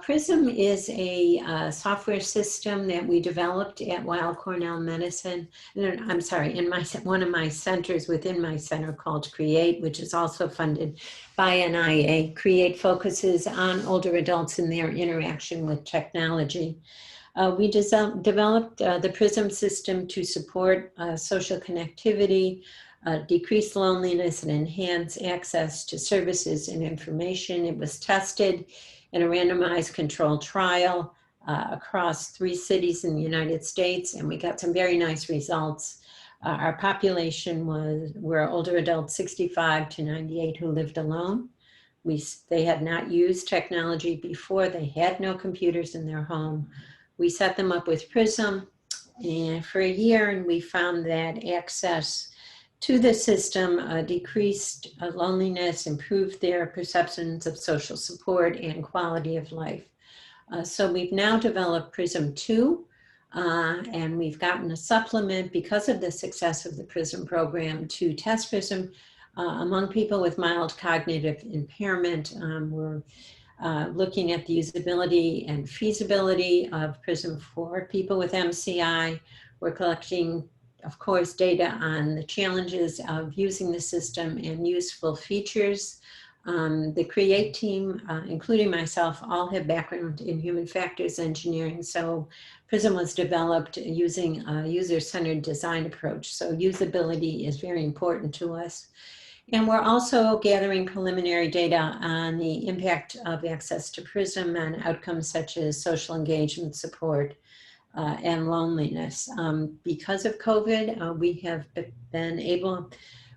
PRISM is a software system that we developed at Weill Cornell Medicine. I'm sorry, in one of my centers within my center called CREATE, which is also funded by NIA. CREATE focuses on older adults and their interaction with technology. We developed the PRISM system to support social connectivity, decrease loneliness, and enhance access to services and information. It was tested in a randomized controlled trial across 3 cities in the United States, and we got some very nice results. Our population were older adults 65 to 98 who lived alone. They had not used technology before. They had no computers in their home. We set them up with PRISM for a year, and we found that access to the system decreased loneliness, improved their perceptions of social support and quality of life. So we've now developed PRISM 2, and we've gotten a supplement because of the success of the PRISM program to test PRISM among people with mild cognitive impairment. We're looking at the usability and feasibility of PRISM for people with MCI. We're collecting, of course, data on the challenges of using the system and useful features. The CREATE team, including myself, all have background in human factors engineering. So PRISM was developed using a user-centered design approach. So usability is very important to us. And we're also gathering preliminary data on the impact of access to PRISM on outcomes such as social engagement, support, and loneliness. Because of COVID, we have been able,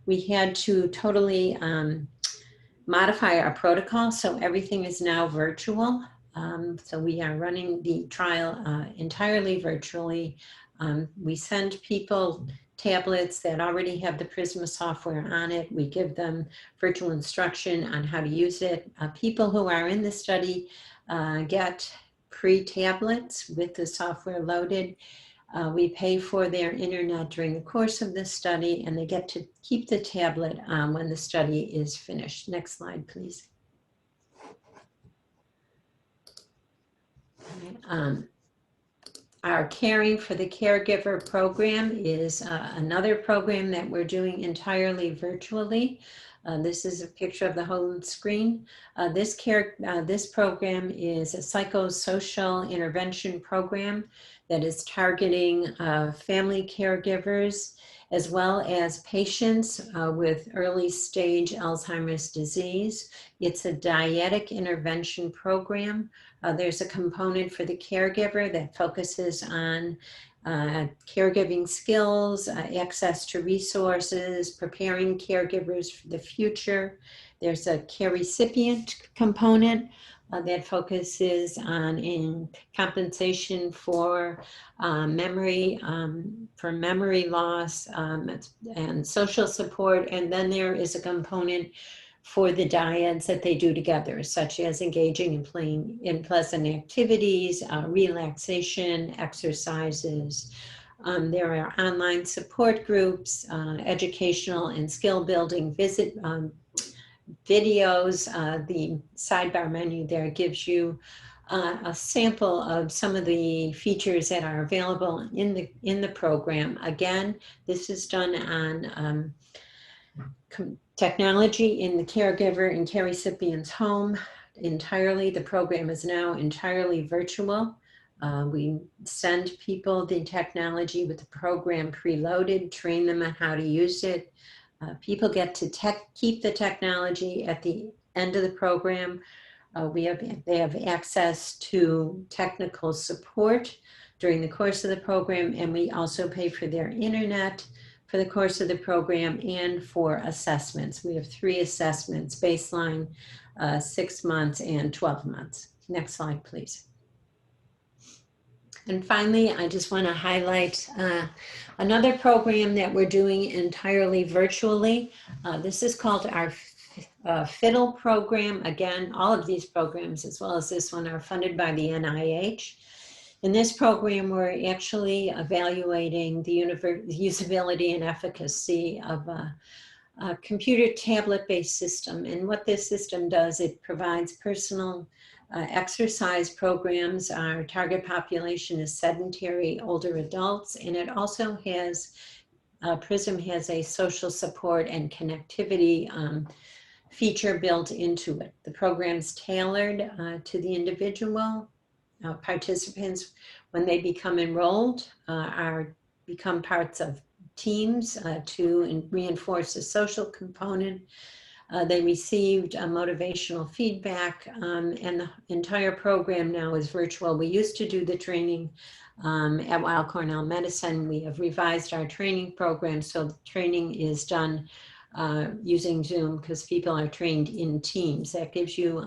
we had to totally modify our protocol, so everything is now virtual. So we are running the trial entirely virtually. We send people tablets that already have the PRISM software on it. We give them virtual instruction on how to use it. People who are in the study get free tablets with the software loaded. We pay for their internet during the course of the study, and they get to keep the tablet when the study is finished. Next slide, please. Our Caring for the Caregiver program is another program that we're doing entirely virtually. This is a picture of the home screen. This program is a psychosocial intervention program that is targeting family caregivers as well as patients with early stage Alzheimer's disease. It's a dyadic intervention program. There's a component for the caregiver that focuses on caregiving skills, access to resources, preparing caregivers for the future. There's a care recipient component that focuses on compensation for memory loss and social support. And then there is a component for the dyads that they do together, such as engaging in playing in pleasant activities, relaxation, exercises. There are online support groups, educational and skill building videos. The sidebar menu there gives you a sample of some of the features that are available in the program. Again, this is done on technology in the caregiver and care recipient's home entirely. The program is now entirely virtual. We send people the technology with the program preloaded, train them on how to use it. People get to keep the technology at the end of the program. They have access to technical support during the course of the program, and we also pay for their internet for the course of the program and for assessments. We have 3 assessments: baseline, 6 months, and 12 months. Next slide, please. And finally, I just want to highlight another program that we're doing entirely virtually. This is called our FIDDLE program. Again, all of these programs, as well as this one, are funded by the NIH. In this program, we're actually evaluating the usability and efficacy of a computer tablet-based system. And what this system does, it provides personal exercise programs. Our target population is sedentary older adults, and it also has, PRISM has a social support and connectivity feature built into it. The program's tailored to the individual. Participants, when they become enrolled, become parts of teams to reinforce the social component. They received motivational feedback, and the entire program now is virtual. We used to do the training at Weill Cornell Medicine. We have revised our training program, so the training is done using Zoom because people are trained in teams. That gives you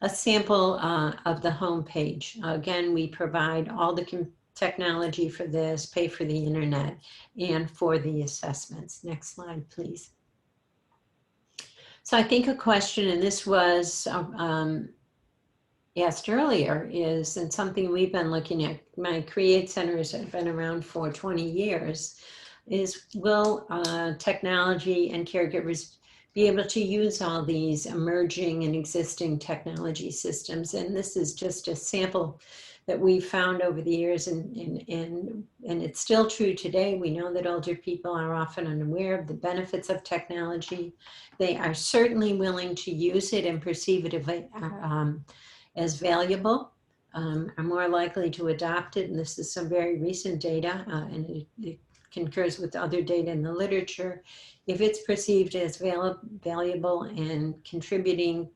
a sample of the home page. Again, we provide all the technology for this, pay for the internet, and for the assessments. Next slide, please. So I think a question, and this was asked earlier, is, and something we've been looking at, my CREATE centers have been around for 20 years, is will technology and caregivers be able to use all these emerging and existing technology systems? And this is just a sample that we found over the years, and it's still true today. We know that older people are often unaware of the benefits of technology. They are certainly willing to use it and perceive it as valuable, are more likely to adopt it. And this is some very recent data, and it concurs with other data in the literature. If it's perceived as valuable and contributing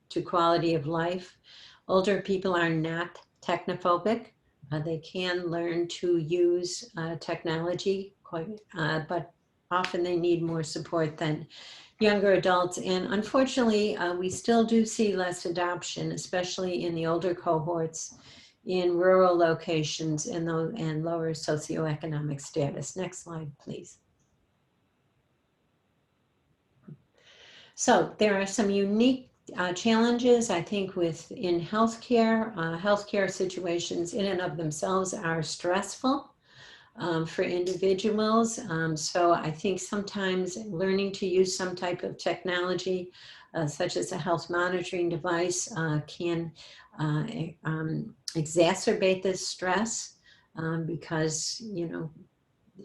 to quality of life, older people are not technophobic. They can learn to use technology, but often they need more support than younger adults. And unfortunately, we still do see less adoption, especially in the older cohorts, in rural locations and lower socioeconomic status. Next slide, please. So there are some unique challenges, I think, in healthcare. Healthcare situations in and of themselves are stressful for individuals. So I think sometimes learning to use some type of technology, such as a health monitoring device, can exacerbate this stress because, you know,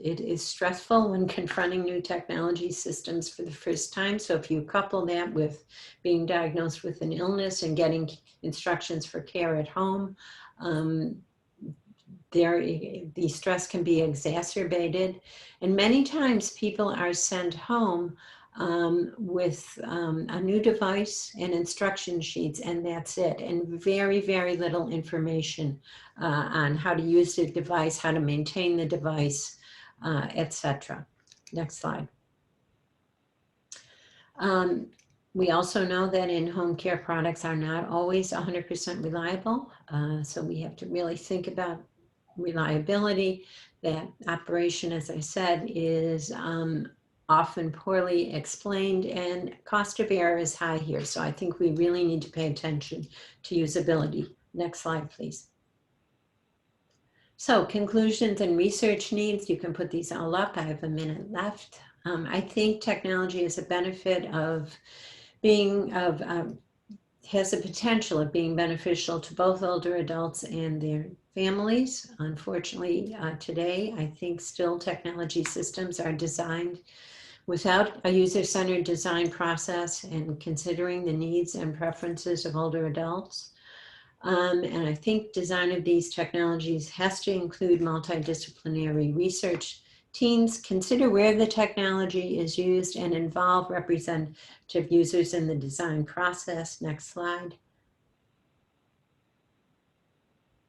it is stressful when confronting new technology systems for the first time. So if you couple that with being diagnosed with an illness and getting instructions for care at home, the stress can be exacerbated. And many times people are sent home with a new device and instruction sheets, and that's it. And very, very little information on how to use the device, how to maintain the device, etc. Next slide. We also know that in-home care products are not always 100% reliable. So we have to really think about reliability. That operation, as I said, is often poorly explained, and cost of error is high here. So I think we really need to pay attention to usability. Next slide, please. So conclusions and research needs, you can put these all up. I have a minute left. I think technology is a benefit of has the potential of being beneficial to both older adults and their families. Unfortunately, today, I think still technology systems are designed without a user-centered design process and considering the needs and preferences of older adults. And I think design of these technologies has to include multidisciplinary research teams, consider where the technology is used, and involve representative users in the design process. Next slide.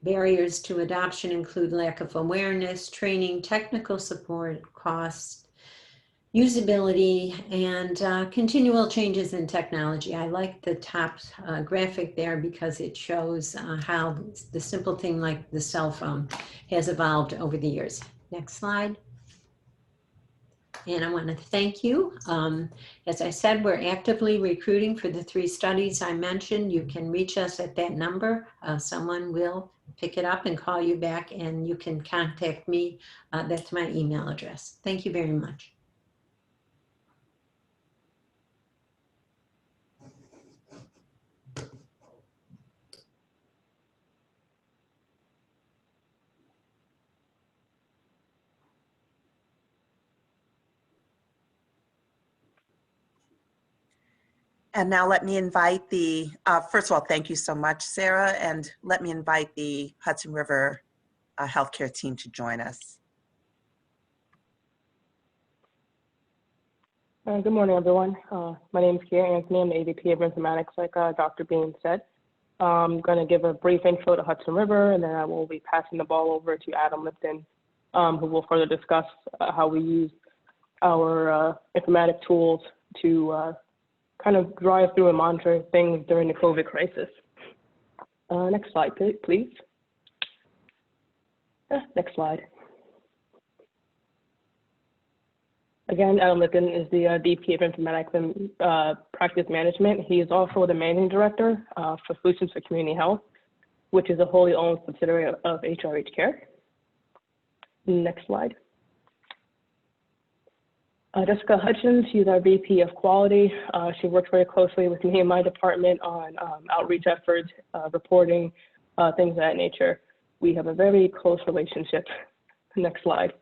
Barriers to adoption include lack of awareness, training, technical support, costs, usability, and continual changes in technology. I like the top graphic there because it shows how the simple thing like the cell phone has evolved over the years. Next slide. And I want to thank you. As I said, we're actively recruiting for the 3 studies I mentioned. You can reach us at that number. Someone will pick it up and call you back, and you can contact me. That's my email address. Thank you very much.
And now let me invite the, first of all, thank you so much, Sarah, and let me invite the Hudson River Healthcare team to join us.
Good morning, everyone. My name is Kiera Anthony. I'm the AVP of Informatics, like Dr. Bean said. I'm going to give a brief intro to Hudson River, and then I will be passing the ball over to Adam Lipton, who will further discuss how we use our informatic tools to kind of drive through and monitor things during the COVID crisis. Next slide, please. Next slide. Again, Adam Lipton is the VP of Informatics and Practice Management. He is also the Managing Director for Solutions for Community Health, which is a wholly owned subsidiary of HRH Care. Next slide. Jessica Hutchins, she's our VP of Quality. She works very closely with me and my department on outreach efforts, reporting, things of that nature. We have a very close relationship. Next slide.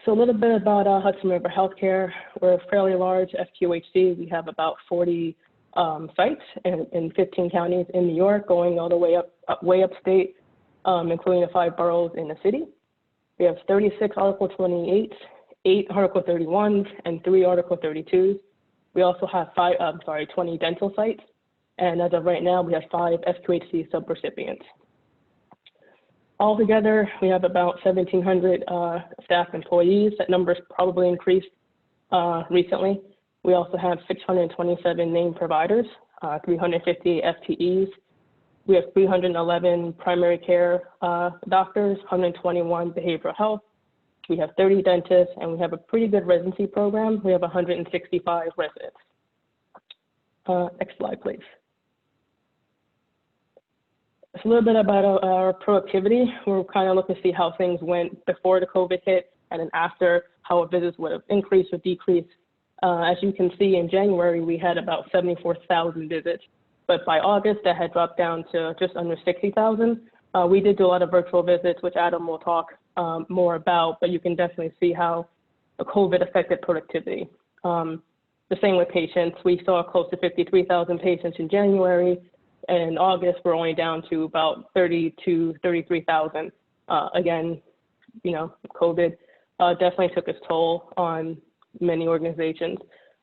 So a little bit about Hudson River Healthcare. We're a fairly large FQHC. We have about 40 sites in 15 counties in New York, going all the way way upstate, including the 5 boroughs in the city. We have 36 Article 28s, 8 Article 31s, and 3 Article 32s. We also have 20 dental sites. And as of right now, we have 5 FQHC subrecipients. Altogether, we have about 1,700 staff employees. That number's probably increased recently. We also have 627 named providers, 350 FTEs. We have 311 primary care doctors, 121 behavioral health. We have 30 dentists, and we have a pretty good residency program. We have 165 residents. Next slide, please. It's a little bit about our productivity. We're kind of looking to see how things went before the COVID hit, and then after, how our visits would have increased or decreased. As you can see, in January, we had about 74,000 visits. But by August, that had dropped down to just under 60,000. We did do a lot of virtual visits, which Adam will talk more about, but you can definitely see how the COVID affected productivity. The same with patients. We saw close to 53,000 patients in January. And in August, we're only down to about 32, 33,000. Again, you know, COVID definitely took its toll on many organizations.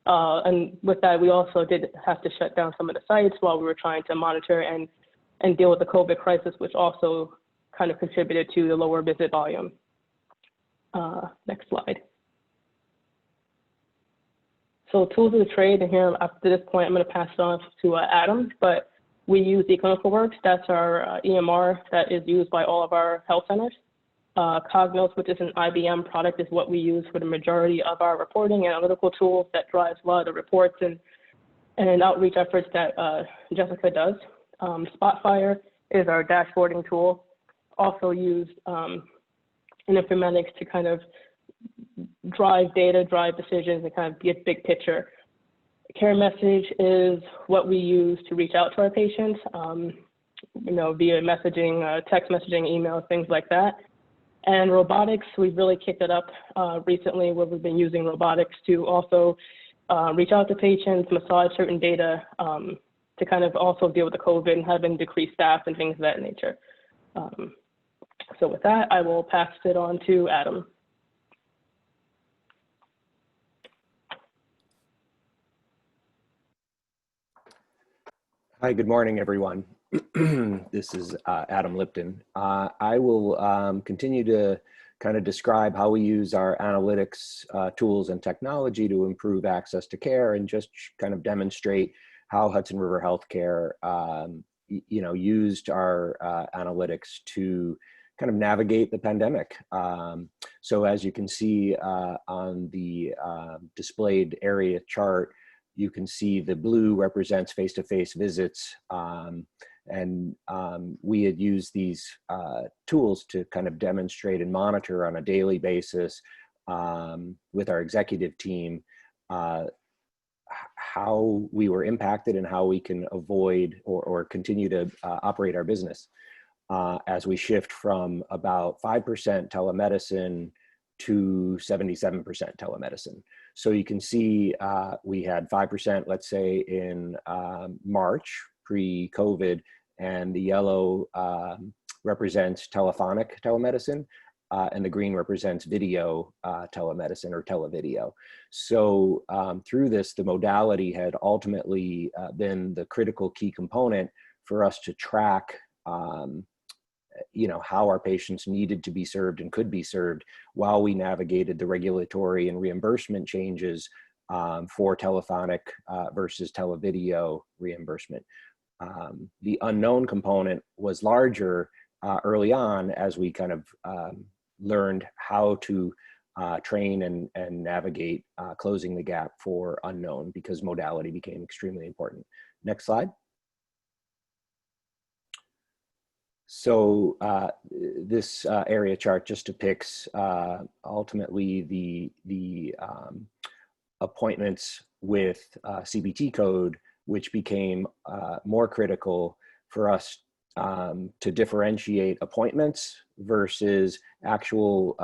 And with that, we also did have to shut down some of the sites while we were trying to monitor and deal with the COVID crisis, which also kind of contributed to the lower visit volume. Next slide. So tools of the trade, and here after this point, I'm going to pass it on to Adam, but we use eClinicalWorks. That's our EMR that is used by all of our health centers. Cognos, which is an IBM product, is what we use for the majority of our reporting and analytical tools that drives a lot of the reports and outreach efforts that Jessica does. Spotfire is our dashboarding tool, also used in informatics to kind of drive data, drive decisions, and kind of get big picture. Care message is what we use to reach out to our patients, via messaging, text messaging, email, things like that. And robotics, we've really kicked it up recently, where we've been using robotics to also reach out to patients, massage certain data, to kind of also deal with the COVID and having decreased staff and things of that nature. So with that, I will pass it on to Adam.
Hi, good morning, everyone. This is Adam Lipton. I will continue to kind of describe how we use our analytics tools and technology to improve access to care, and just kind of demonstrate how Hudson River Healthcare, used our analytics to kind of navigate the pandemic. So as you can see on the displayed area chart, you can see the blue represents face-to-face visits, and we had used these tools to kind of demonstrate and monitor on a daily basis with our executive team how we were impacted and how we can avoid or continue to operate our business as we shift from about 5% telemedicine to 77% telemedicine. So you can see we had 5%, let's say, in March, pre-COVID, and the yellow represents telephonic telemedicine, and the green represents video telemedicine or televideo. So through this, the modality had ultimately been the critical key component for us to track how our patients needed to be served and could be served while we navigated the regulatory and reimbursement changes for telephonic versus televideo reimbursement. The unknown component was larger early on as we kind of learned how to train and navigate closing the gap for unknown, because modality became extremely important. Next slide. So this area chart just depicts ultimately the appointments with CPT code, which became more critical for us to differentiate appointments versus actual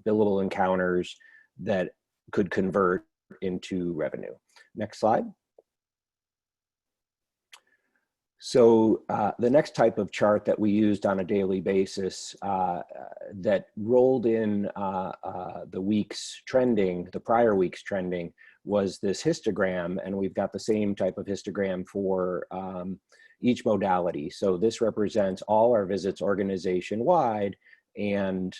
billable encounters that could convert into revenue. Next slide. So the next type of chart that we used on a daily basis that rolled in the week's trending, the prior week's trending, was this histogram, and we've got the same type of histogram for each modality. So this represents all our visits organization-wide and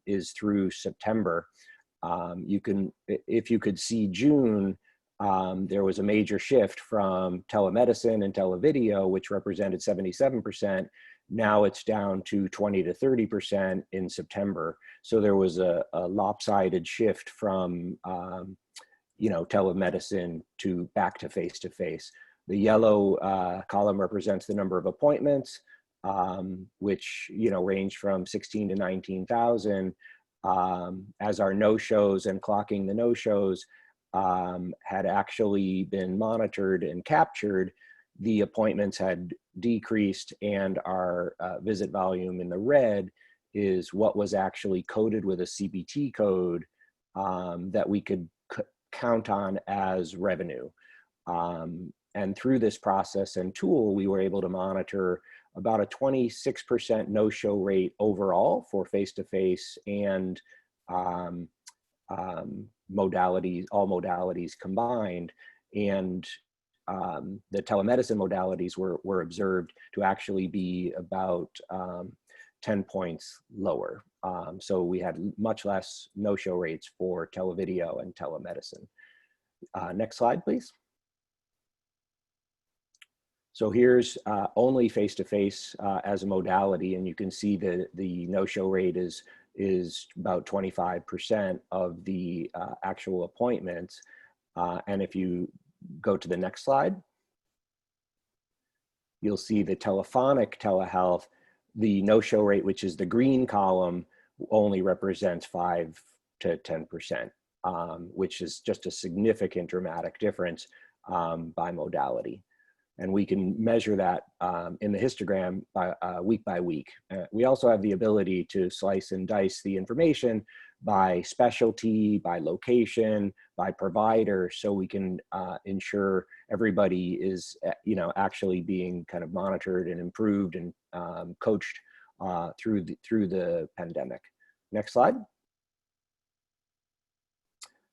is through September. If you could see June, there was a major shift from telemedicine and televideo, which represented 77%. Now it's down to 20 to 30% in September. So there was a lopsided shift from telemedicine to back to face-to-face. The yellow column represents the number of appointments, which range from 16 to 19,000. As our no-shows and clocking the no-shows had actually been monitored and captured, the appointments had decreased, and our visit volume in the red is what was actually coded with a CPT code that we could count on as revenue. And through this process and tool, we were able to monitor about a 26% no-show rate overall for face-to-face and modalities, all modalities combined. And the telemedicine modalities were observed to actually be about 10 points lower. So we had much less no-show rates for televideo and telemedicine. Next slide, please. So here's only face-to-face as a modality, and you can see the no-show rate is about 25% of the actual appointments. And if you go to the next slide, you'll see the telephonic telehealth, the no-show rate, which is the green column, only represents 5 to 10%, which is just a significant dramatic difference by modality. And we can measure that in the histogram by week. We also have the ability to slice and dice the information by specialty, by location, by provider, so we can ensure everybody is, actually being kind of monitored and improved and coached through the pandemic. Next slide.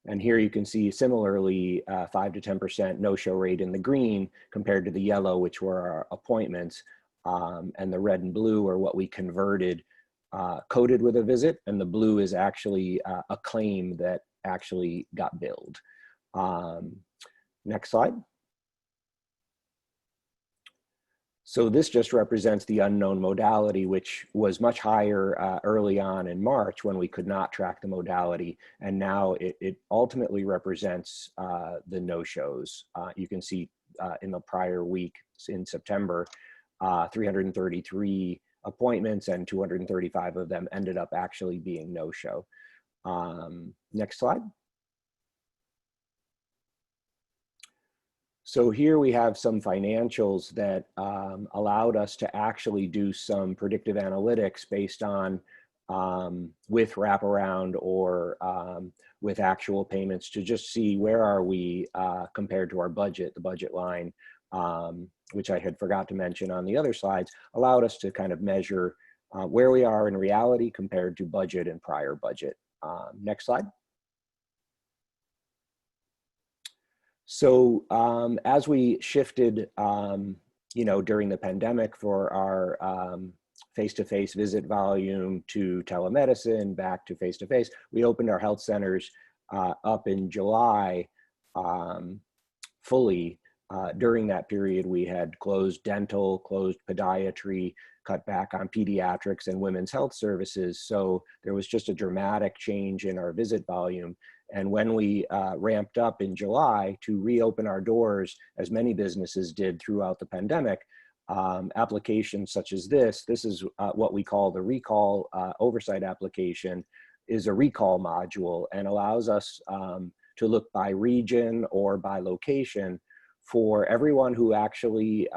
And here you can see similarly 5 to 10% no-show rate in the green compared to the yellow, which were our appointments, and the red and blue are what we converted coded with a visit, and the blue is actually a claim that actually got billed. Next slide. So this just represents the unknown modality, which was much higher early on in March when we could not track the modality. And now it ultimately represents the no-shows. You can see in the prior week in September, 333 appointments and 235 of them ended up actually being no-show. Next slide. So here we have some financials that allowed us to actually do some predictive analytics based on with wraparound or with actual payments to just see where are we compared to our budget. The budget line, which I had forgot to mention on the other slides, allowed us to kind of measure where we are in reality compared to budget and prior budget. Next slide. So as we shifted, during the pandemic for our face-to-face visit volume to telemedicine, back to face-to-face, we opened our health centers up in July fully. During that period, we had closed dental, closed podiatry, cut back on pediatrics and women's health services. So there was just a dramatic change in our visit volume. And when we ramped up in July to reopen our doors, as many businesses did throughout the pandemic, applications such as this is what we call the recall oversight application, is a recall module and allows us to look by region or by location for everyone who actually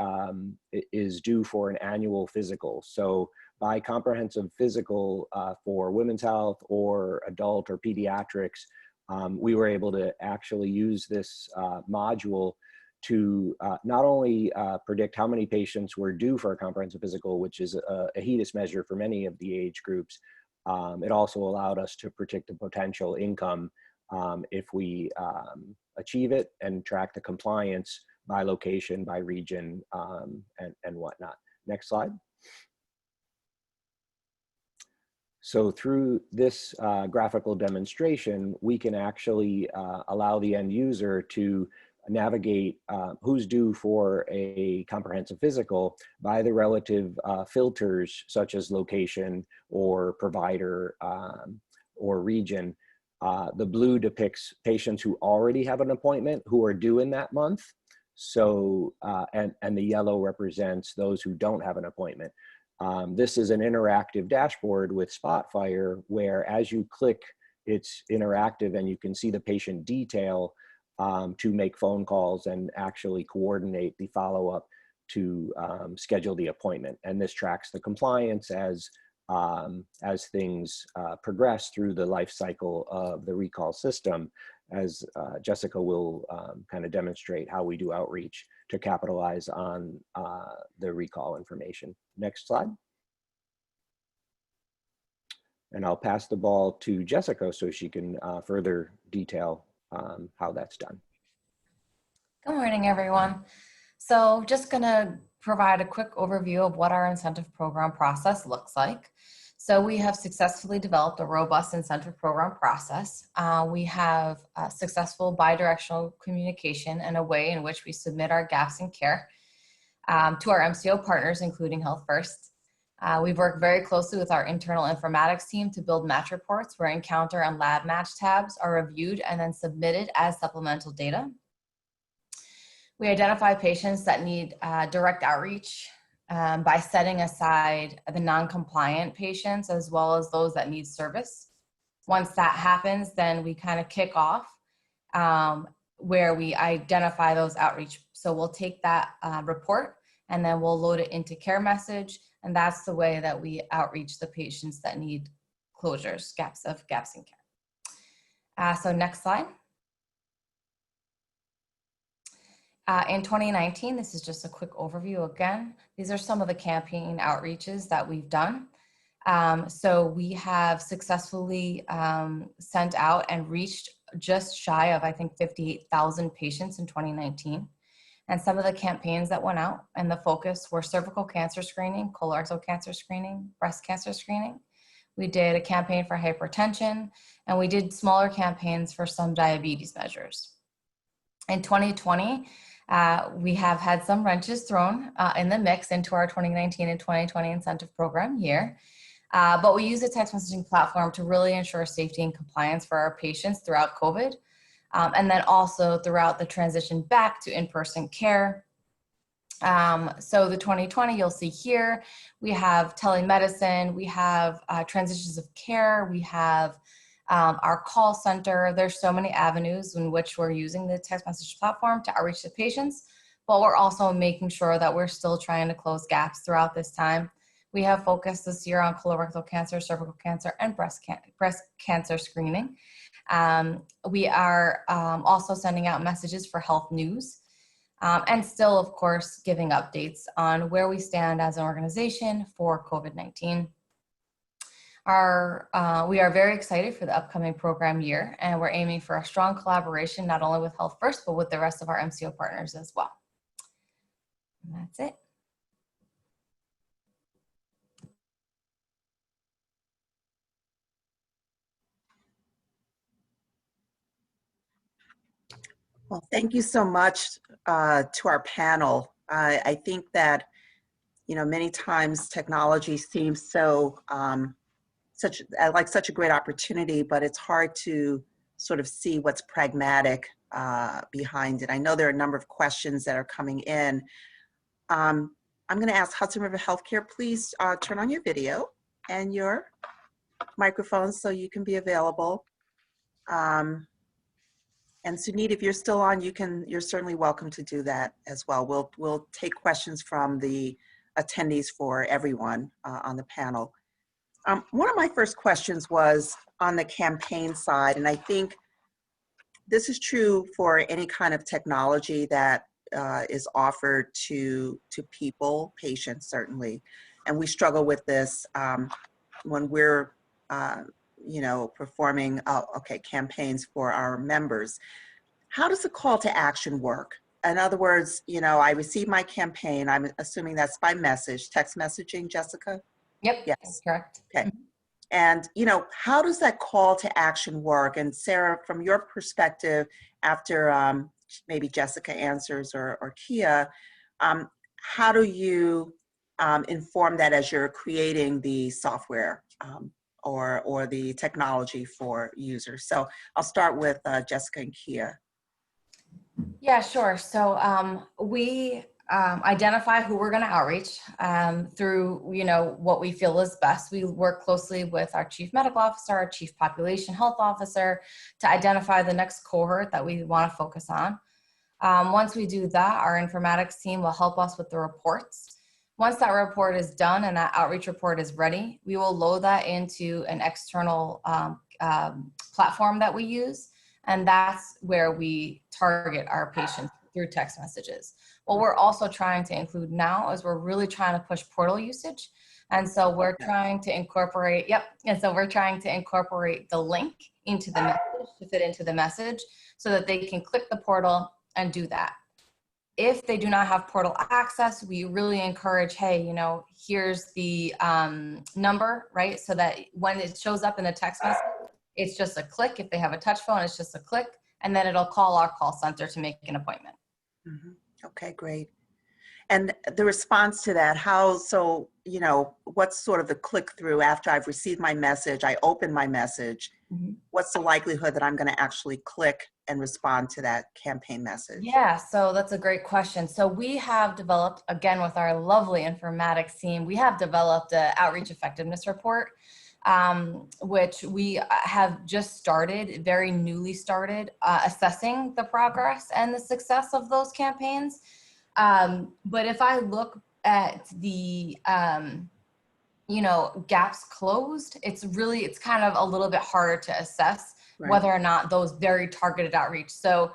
is due for an annual physical. So by comprehensive physical for women's health or adult or pediatrics, we were able to actually use this module to not only predict how many patients were due for a comprehensive physical, which is a HEDIS measure for many of the age groups, it also allowed us to predict the potential income if we achieve it and track the compliance by location, by region, and whatnot. Next slide. So through this graphical demonstration, we can actually allow the end user to navigate who's due for a comprehensive physical by the relative filters such as location or provider or region. The blue depicts patients who already have an appointment who are due in that month. So, and the yellow represents those who don't have an appointment. This is an interactive dashboard with Spotfire where as you click, it's interactive and you can see the patient detail to make phone calls and actually coordinate the follow-up to schedule the appointment. And this tracks the compliance as things progress through the life cycle of the recall system, as Jessica will kind of demonstrate how we do outreach to capitalize on the recall information. Next slide. And I'll pass the ball to Jessica so she can further detail how that's done.
Good morning, everyone. So just gonna provide a quick overview of what our incentive program process looks like. So we have successfully developed a robust incentive program process. We have successful bidirectional communication and a way in which we submit our gaps in care to our MCO partners, including Healthfirst. We've worked very closely with our internal informatics team to build match reports where encounter and lab match tabs are reviewed and then submitted as supplemental data. We identify patients that need direct outreach by setting aside the non-compliant patients as well as those that need service. Once that happens, then we kind of kick off where we identify those outreach. So we'll take that report and then we'll load it into care message. And that's the way that we outreach the patients that need closures, gaps in care. So next slide. In 2019, this is just a quick overview again. These are some of the campaign outreaches that we've done. So we have successfully sent out and reached just shy of, I think, 58,000 patients in 2019. And some of the campaigns that went out and the focus were cervical cancer screening, colorectal cancer screening, breast cancer screening. We did a campaign for hypertension, and we did smaller campaigns for some diabetes measures. In 2020, we have had some wrenches thrown in the mix into our 2019 and 2020 incentive program year. But we use a text messaging platform to really ensure safety and compliance for our patients throughout COVID. And then also throughout the transition back to in-person care. So the 2020, you'll see here, we have telemedicine, we have transitions of care, we have our call center. There's so many avenues in which we're using the text message platform to outreach to patients, but we're also making sure that we're still trying to close gaps throughout this time. We have focused this year on colorectal cancer, cervical cancer, and breast cancer screening. We are also sending out messages for health news and still, of course, giving updates on where we stand as an organization for COVID-19. We are very excited for the upcoming program year, and we're aiming for a strong collaboration, not only with Healthfirst, but with the rest of our MCO partners as well. And that's it.
Well, thank you so much to our panel. I think that, you know, many times technology seems so, such a great opportunity, but it's hard to sort of see what's pragmatic behind it. I know there are a number of questions that are coming in. I'm going to ask Hudson River Healthcare, please turn on your video and your microphone so you can be available. And Sunit, if you're still on, you're certainly welcome to do that as well. We'll take questions from the attendees for everyone on the panel. One of my first questions was on the campaign side, and I think this is true for any kind of technology that is offered to people, patients certainly, and we struggle with this when we're you know, performing campaigns for our members. How does the call to action work? In other words, you know, I receive my campaign. I'm assuming that's by message, text messaging, Jessica?
Yep,
yes,
that's correct.
Okay. And, you know, how does that call to action work? And Sarah, from your perspective, after maybe Jessica answers or Kia, how do you inform that as you're creating the software or the technology for users? So I'll start with Jessica and Kia.
Yeah, sure. So we identify who we're going to outreach through, you know, what we feel is best. We work closely with our chief medical officer, our chief population health officer to identify the next cohort that we want to focus on. Once we do that, our informatics team will help us with the reports. Once that report is done and that outreach report is ready, we will load that into an external platform that we use. And that's where we target our patients through text messages. What we're also trying to include now is we're really trying to push portal usage. And so we're trying to incorporate, we're trying to incorporate the link into the message to fit into the message so that they can click the portal and do that. If they do not have portal access, we really encourage, hey, you know, here's the number, right? So that when it shows up in the text message, it's just a click. If they have a touch phone, it's just a click, and then it'll call our call center to make an appointment.
Mm-hmm. Okay, great. And the response to that, so, you know, what's sort of the click through after I've received my message, I open my message, what's the likelihood that I'm going to actually click and respond to that campaign message?
Yeah, so that's a great question. So we have developed, again, with our lovely informatics team, we have developed an outreach effectiveness report which we have just started, very newly started, assessing the progress and the success of those campaigns. But if I look at the, gaps closed, it's kind of a little bit harder to assess whether or not those very targeted outreach. So,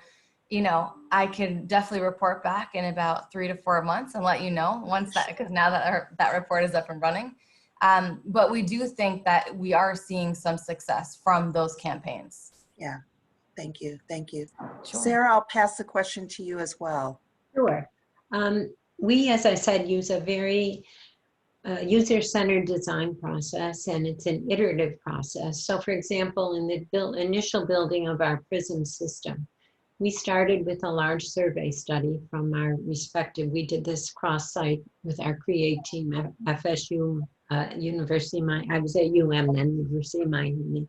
I can definitely report back in about 3 to 4 months and let you know once that, because now that that report is up and running. But we do think that we are seeing some success from those campaigns.
Yeah, thank you, thank you.
Sure.
Sarah, I'll pass the question to you as well.
Sure. We, as I said, use a very user-centered design process, and it's an iterative process. So for example, in the initial building of our PRISM system, we started with a large survey study from our respective, we did this cross-site with our CREATE team at FSU, University, I was at UM then, University of Miami,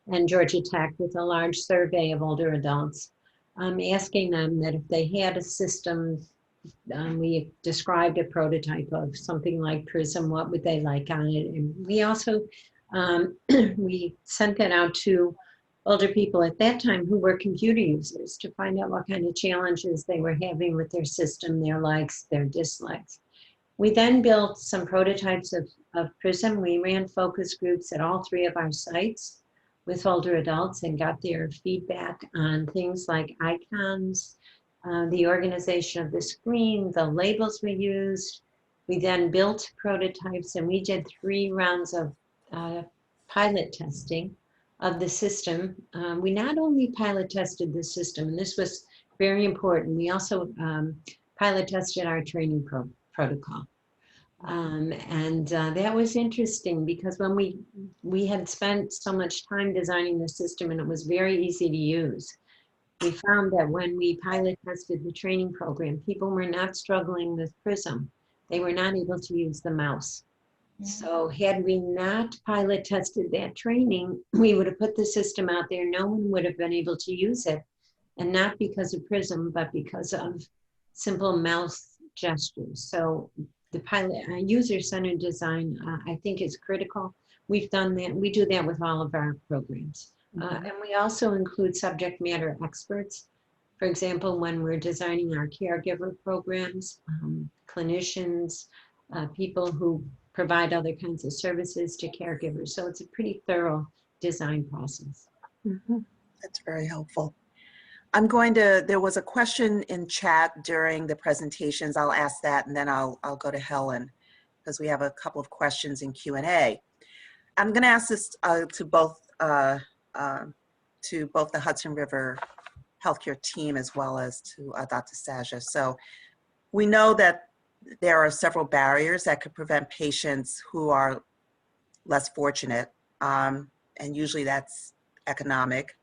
and Georgia Tech, with a large survey of older adults, asking them that if they had a system, we described a prototype of something like PRISM, what would they like on it? And we also, we sent that out to older people at that time who were computer users to find out what kind of challenges they were having with their system, their likes, their dislikes. We then built some prototypes of PRISM. We ran focus groups at all 3 of our sites with older adults and got their feedback on things like icons, the organization of the screen, the labels we used. We then built prototypes, and we did 3 rounds of pilot testing of the system. We not only pilot tested the system, and this was very important, we also pilot tested our training protocol. That was interesting because when we had spent so much time designing the system and it was very easy to use, we found that when we pilot tested the training program, people were not struggling with PRISM. They were not able to use the mouse. So had we not pilot tested that training, we would have put the system out there. No one would have been able to use it. And not because of PRISM, but because of simple mouse gestures. So the pilot user-centered design, I think, is critical. We've done that. We do that with all of our programs. And we also include subject matter experts. For example, when we're designing our caregiver programs, clinicians, people who provide other kinds of services to caregivers. So it's a pretty thorough design process.
That's very helpful. There was a question in chat during the presentations. I'll ask that and then I'll go to Helen because we have a couple of questions in Q&A. I'm gonna ask this to both the Hudson River Healthcare team as well as to Dr. Saja. So we know that there are several barriers that could prevent patients who are less fortunate, and usually that's economic,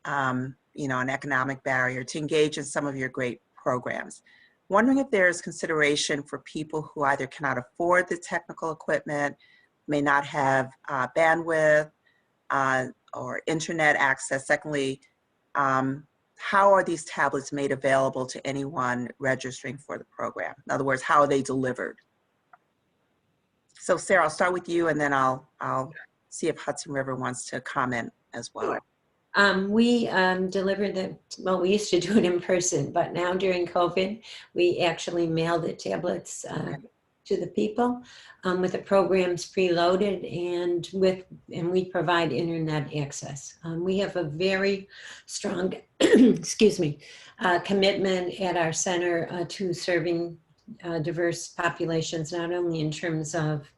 an economic barrier to engage in some of your great programs. Wondering if there's consideration for people who either cannot afford the technical equipment, may not have bandwidth or internet access. Secondly, how are these tablets made available to anyone registering for the program? In other words, how are they delivered? So Sarah, I'll start with you and then I'll see if Hudson River wants to comment as well.
We delivered them, well, we used to do it in person, but now during COVID, we actually mail the tablets to the people with the programs preloaded and we provide internet access. We have a very strong, excuse me, commitment at our center to serving diverse populations, not only in terms of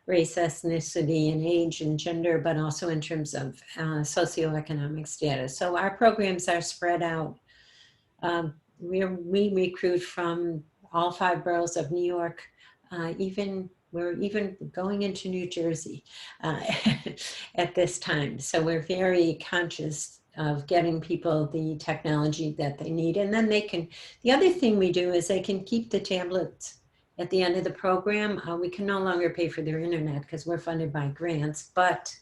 race, ethnicity, and age and gender, but also in terms of socioeconomic status. So our programs are spread out. We recruit from all 5 boroughs of New York. We're even going into New Jersey at this time. So we're very conscious of getting people the technology that they need. And then the other thing we do is they can keep the tablets at the end of the program. We can no longer pay for their internet because we're funded by grants, but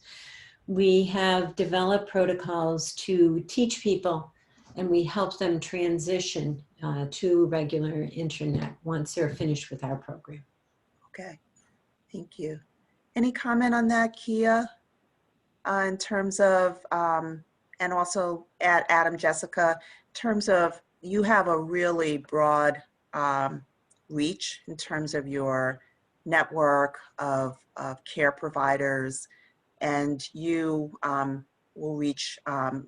we have developed protocols to teach people and we help them transition to regular internet once they're finished with our program.
Okay, thank you. Any comment on that, Kia? in terms of, and also at Adam, Jessica, in terms of you have a really broad reach in terms of your network of care providers, and you will reach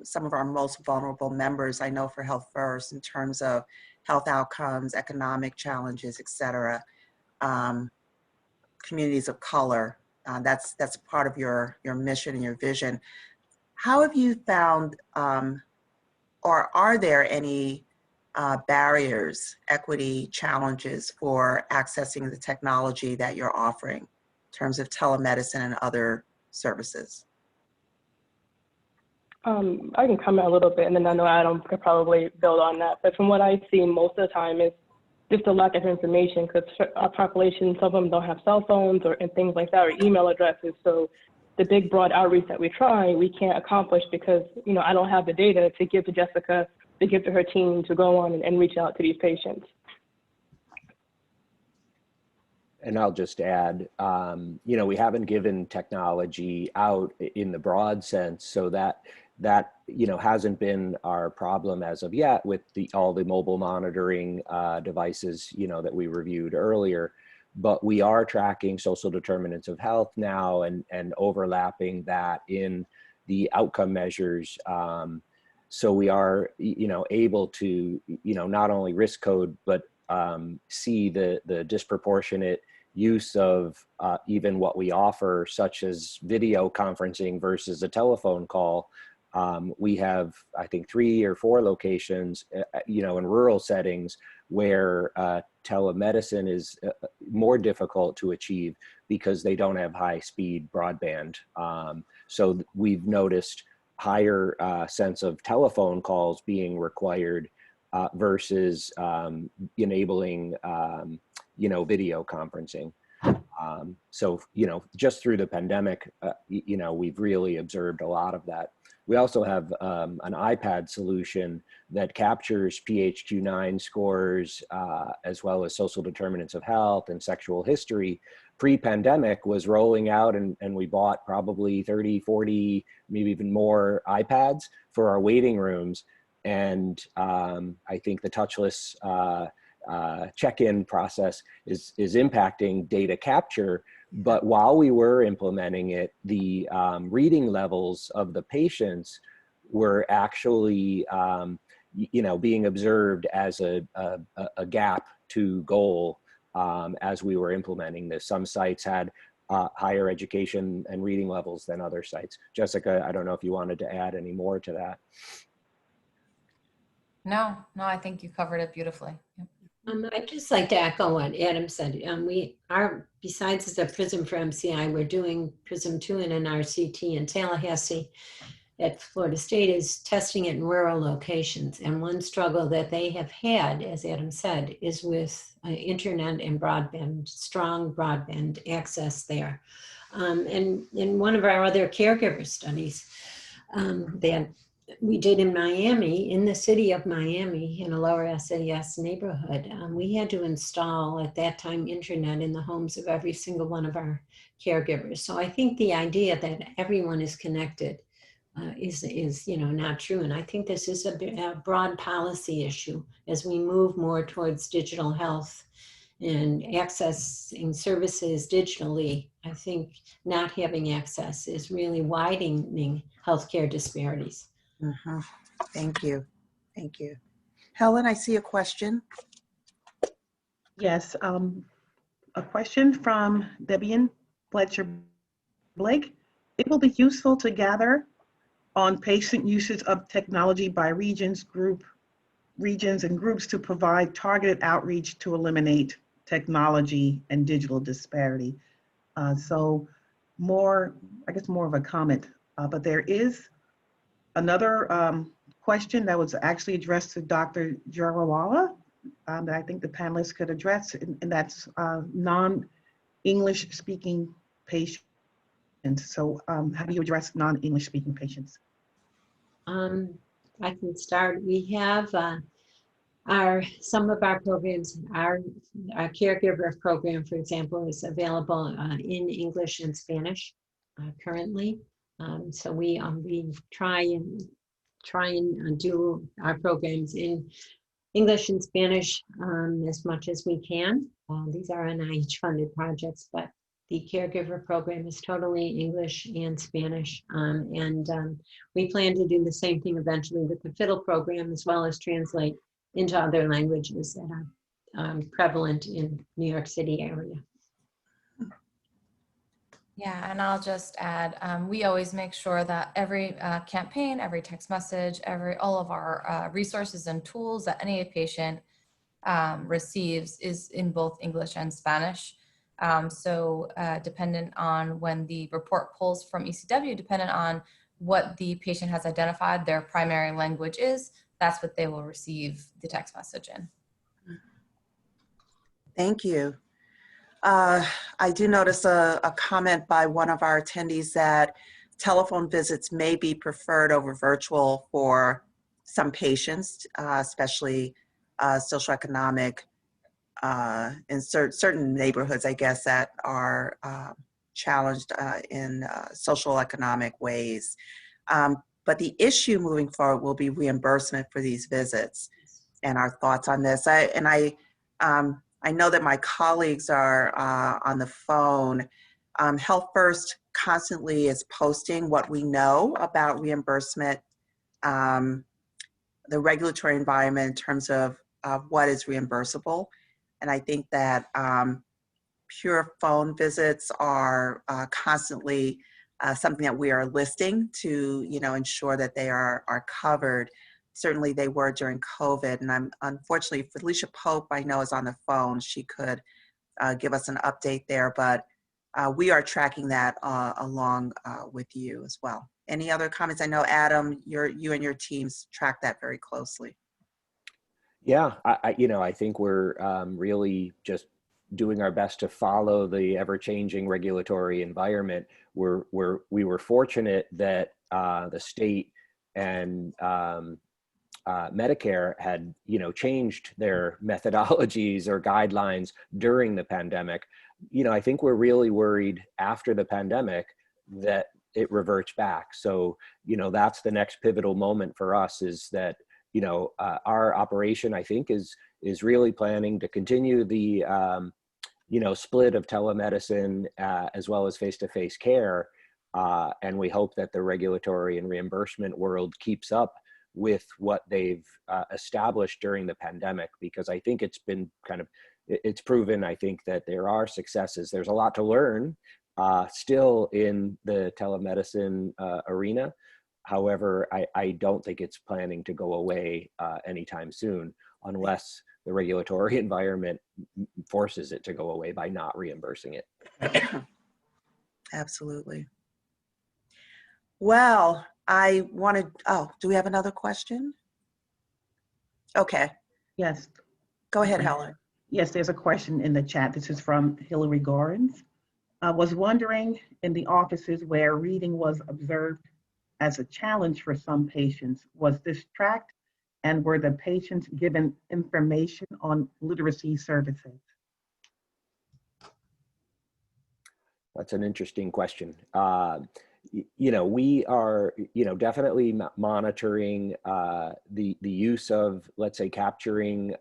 some of our most vulnerable members, I know, for Healthfirst in terms of health outcomes, economic challenges, et cetera, communities of color. That's part of your mission and your vision. How have you found, or are there any barriers, equity challenges for accessing the technology that you're offering in terms of telemedicine and other services?
I can comment a little bit, and then I know Adam could probably build on that. But from what I see most of the time is just a lack of information, because our population, some of them don't have cell phones and things like that, or email addresses. So the big broad outreach that we try, we can't accomplish because, you know, I don't have the data to give to Jessica, to give to her team to go on and reach out to these patients.
And I'll just add, you know, we haven't given technology out in the broad sense, so that you know, hasn't been our problem as of yet with all the mobile monitoring devices, you know, that we reviewed earlier. But we are tracking social determinants of health now and overlapping that in the outcome measures. So we are, you know, able to, you know, not only risk code, but see the disproportionate use of even what we offer, such as video conferencing versus a telephone call. We have, I think, 3 or 4 locations, you know, in rural settings where telemedicine is more difficult to achieve because they don't have high-speed broadband. So we've noticed higher sense of telephone calls being required versus enabling, you know, video conferencing. So, you know, just through the pandemic, you know, we've really observed a lot of that. We also have an iPad solution that captures PHQ-9 scores, as well as social determinants of health and sexual history. Pre-pandemic was rolling out, and we bought probably 30, 40, maybe even more iPads for our waiting rooms. And I think the touchless check-in process is impacting data capture. But while we were implementing it, the reading levels of the patients were actually, you know, being observed as a gap to goal as we were implementing this. Some sites had higher education and reading levels than other sites. Jessica, I don't know if you wanted to add any more to that.
No, I think you covered it beautifully. Yep.
I'd just like to echo what Adam said. We are, besides as a PRISM for MCI, we're doing PRISM 2 in an RCT in Tallahassee at Florida State, is testing it in rural locations. And one struggle that they have had, as Adam said, is with internet and broadband, strong broadband access there. And in one of our other caregiver studies that we did in Miami, in the city of Miami, in a lower SES neighborhood, we had to install at that time internet in the homes of every single one of our caregivers. So I think the idea that everyone is connected is you know, not true. And I think this is a broad policy issue as we move more towards digital health and accessing services digitally. I think not having access is really widening healthcare disparities.
Mm-hmm. Thank you. Thank you. Helen, I see a question.
Yes, a question from Debian Fletcher Blake. It will be useful to gather on patient usage of technology by regions and groups to provide targeted outreach to eliminate technology and digital disparity. So more, I guess more of a comment, but there is another question that was actually addressed to Dr. Jarawala that I think the panelists could address, and that's non-English speaking patients. So how do you address non-English speaking patients?
I can start. We have some of our programs, our caregiver program, for example, is available in English and Spanish currently. So we try and do our programs in English and Spanish as much as we can. These are NIH funded projects, but the caregiver program is totally English and Spanish. We plan to do the same thing eventually with the fiddle program, as well as translate into other languages that are prevalent in New York City area.
Yeah, and I'll just add, we always make sure that every campaign, every text message, all of our resources and tools that any patient receives is in both English and Spanish. So dependent on when the report pulls from ECW, dependent on what the patient has identified their primary language is, that's what they will receive the text message in.
Thank you. I do notice a comment by one of our attendees that telephone visits may be preferred over virtual for some patients, especially socioeconomic in certain neighborhoods, I guess, that are challenged in social economic ways. But the issue moving forward will be reimbursement for these visits and our thoughts on this. I know that my colleagues are on the phone. Healthfirst constantly is posting what we know about reimbursement, the regulatory environment in terms of what is reimbursable. And I think that pure phone visits are constantly something that we are listing to, ensure that they are covered. Certainly they were during COVID, and I'm unfortunately, Felicia Pope, I know, is on the phone. She could give us an update there, but we are tracking that along with you as well. Any other comments? I know, Adam, you and your teams track that very closely.
Yeah, I think we're really just doing our best to follow the ever-changing regulatory environment. We were fortunate that the state and Medicare had, changed their methodologies or guidelines during the pandemic. I think we're really worried after the pandemic that it reverts back. So, that's the next pivotal moment for us, is that, our operation, I think, is really planning to continue the, split of telemedicine as well as face-to-face care. And we hope that the regulatory and reimbursement world keeps up with what they've established during the pandemic, because I think it's been it's proven, I think, that there are successes. There's a lot to learn still in the telemedicine arena. However, I don't think it's planning to go away anytime soon, unless the regulatory environment forces it to go away by not reimbursing it.
Absolutely. Well, I wanted, do we have another question? Okay.
Yes.
Go ahead, Helen.
Yes, there's a question in the chat. This is from Hillary Gorins. I was wondering, in the offices where reading was observed as a challenge for some patients, was this tracked, and were the patients given information on literacy services?
That's an interesting question. We are, definitely monitoring the use of, let's say, capturing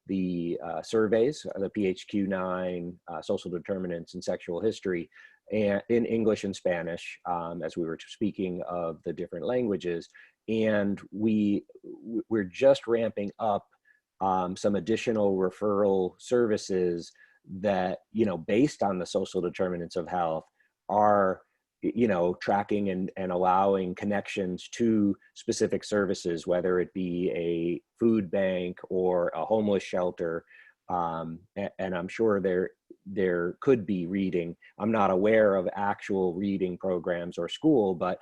the surveys, the PHQ-9, social determinants and sexual history, and in English and Spanish, as we were speaking of the different languages. And we're just ramping up some additional referral services that, based on the social determinants of health, are tracking and allowing connections to specific services, whether it be a food bank or a homeless shelter. And I'm sure there could be reading. I'm not aware of actual reading programs or school, but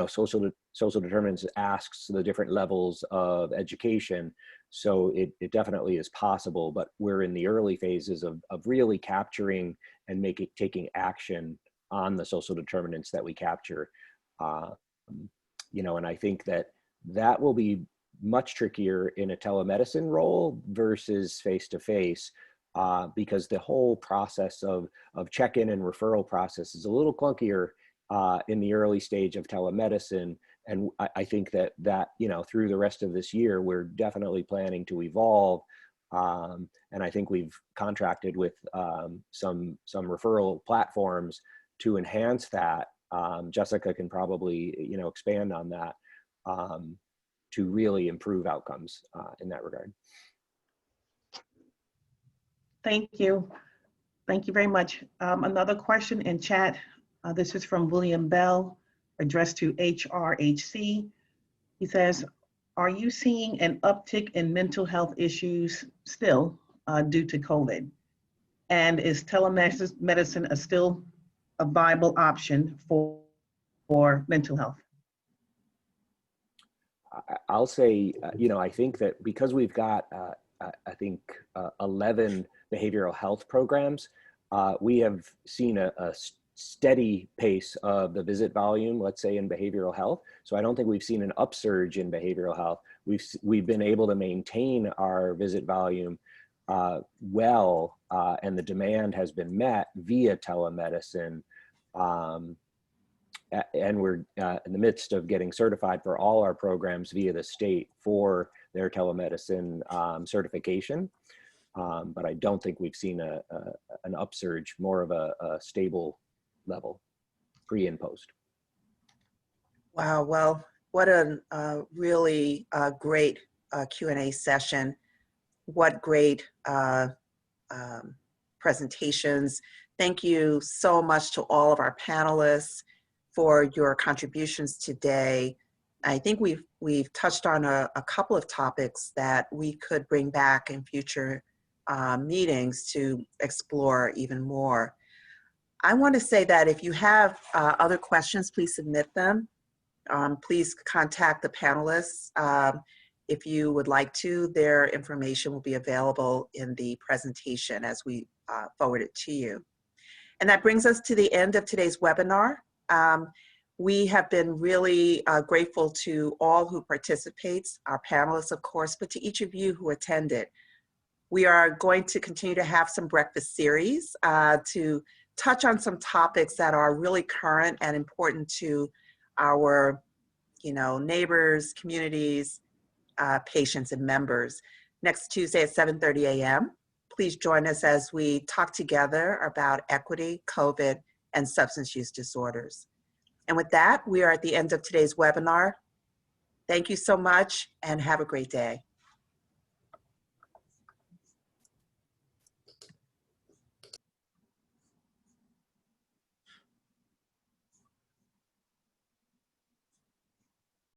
social determinants asks the different levels of education. So it definitely is possible, but we're in the early phases of really capturing and taking action on the social determinants that we capture. And I think that will be much trickier in a telemedicine role versus face-to-face, because the whole process of check-in and referral process is a little clunkier in the early stage of telemedicine. And I think that through the rest of this year, we're definitely planning to evolve. And I think we've contracted with some referral platforms to enhance that. Jessica can probably expand on that, to really improve outcomes in that regard.
Thank you. Thank you very much. Another question in chat. This is from William Bell, addressed to HRHC. He says, are you seeing an uptick in mental health issues still due to COVID? And is telemedicine still a viable option for mental health?
I'll say, I think that because we've got, 11 behavioral health programs, we have seen a steady pace of the visit volume, let's say, in behavioral health. So I don't think we've seen an upsurge in behavioral health. We've been able to maintain our visit volume well, and the demand has been met via telemedicine. And we're in the midst of getting certified for all our programs via the state for their telemedicine certification. But I don't think we've seen an upsurge, more of a stable level, pre and post.
Wow, well, what a really great Q&A session. What great presentations. Thank you so much to all of our panelists for your contributions today. I think we've touched on a couple of topics that we could bring back in future meetings to explore even more. I want to say that if you have other questions, please submit them. Please contact the panelists. If you would like to, their information will be available in the presentation as we forward it to you. And that brings us to the end of today's webinar. We have been really grateful to all who participate, our panelists, of course, but to each of you who attended. We are going to continue to have some breakfast series to touch on some topics that are really current and important to our neighbors, communities, patients, and members. Next Tuesday at 7:30 a.m. Please join us as we talk together about equity, COVID, and substance use disorders. And with that, we are at the end of today's webinar. Thank you so much and have a great day.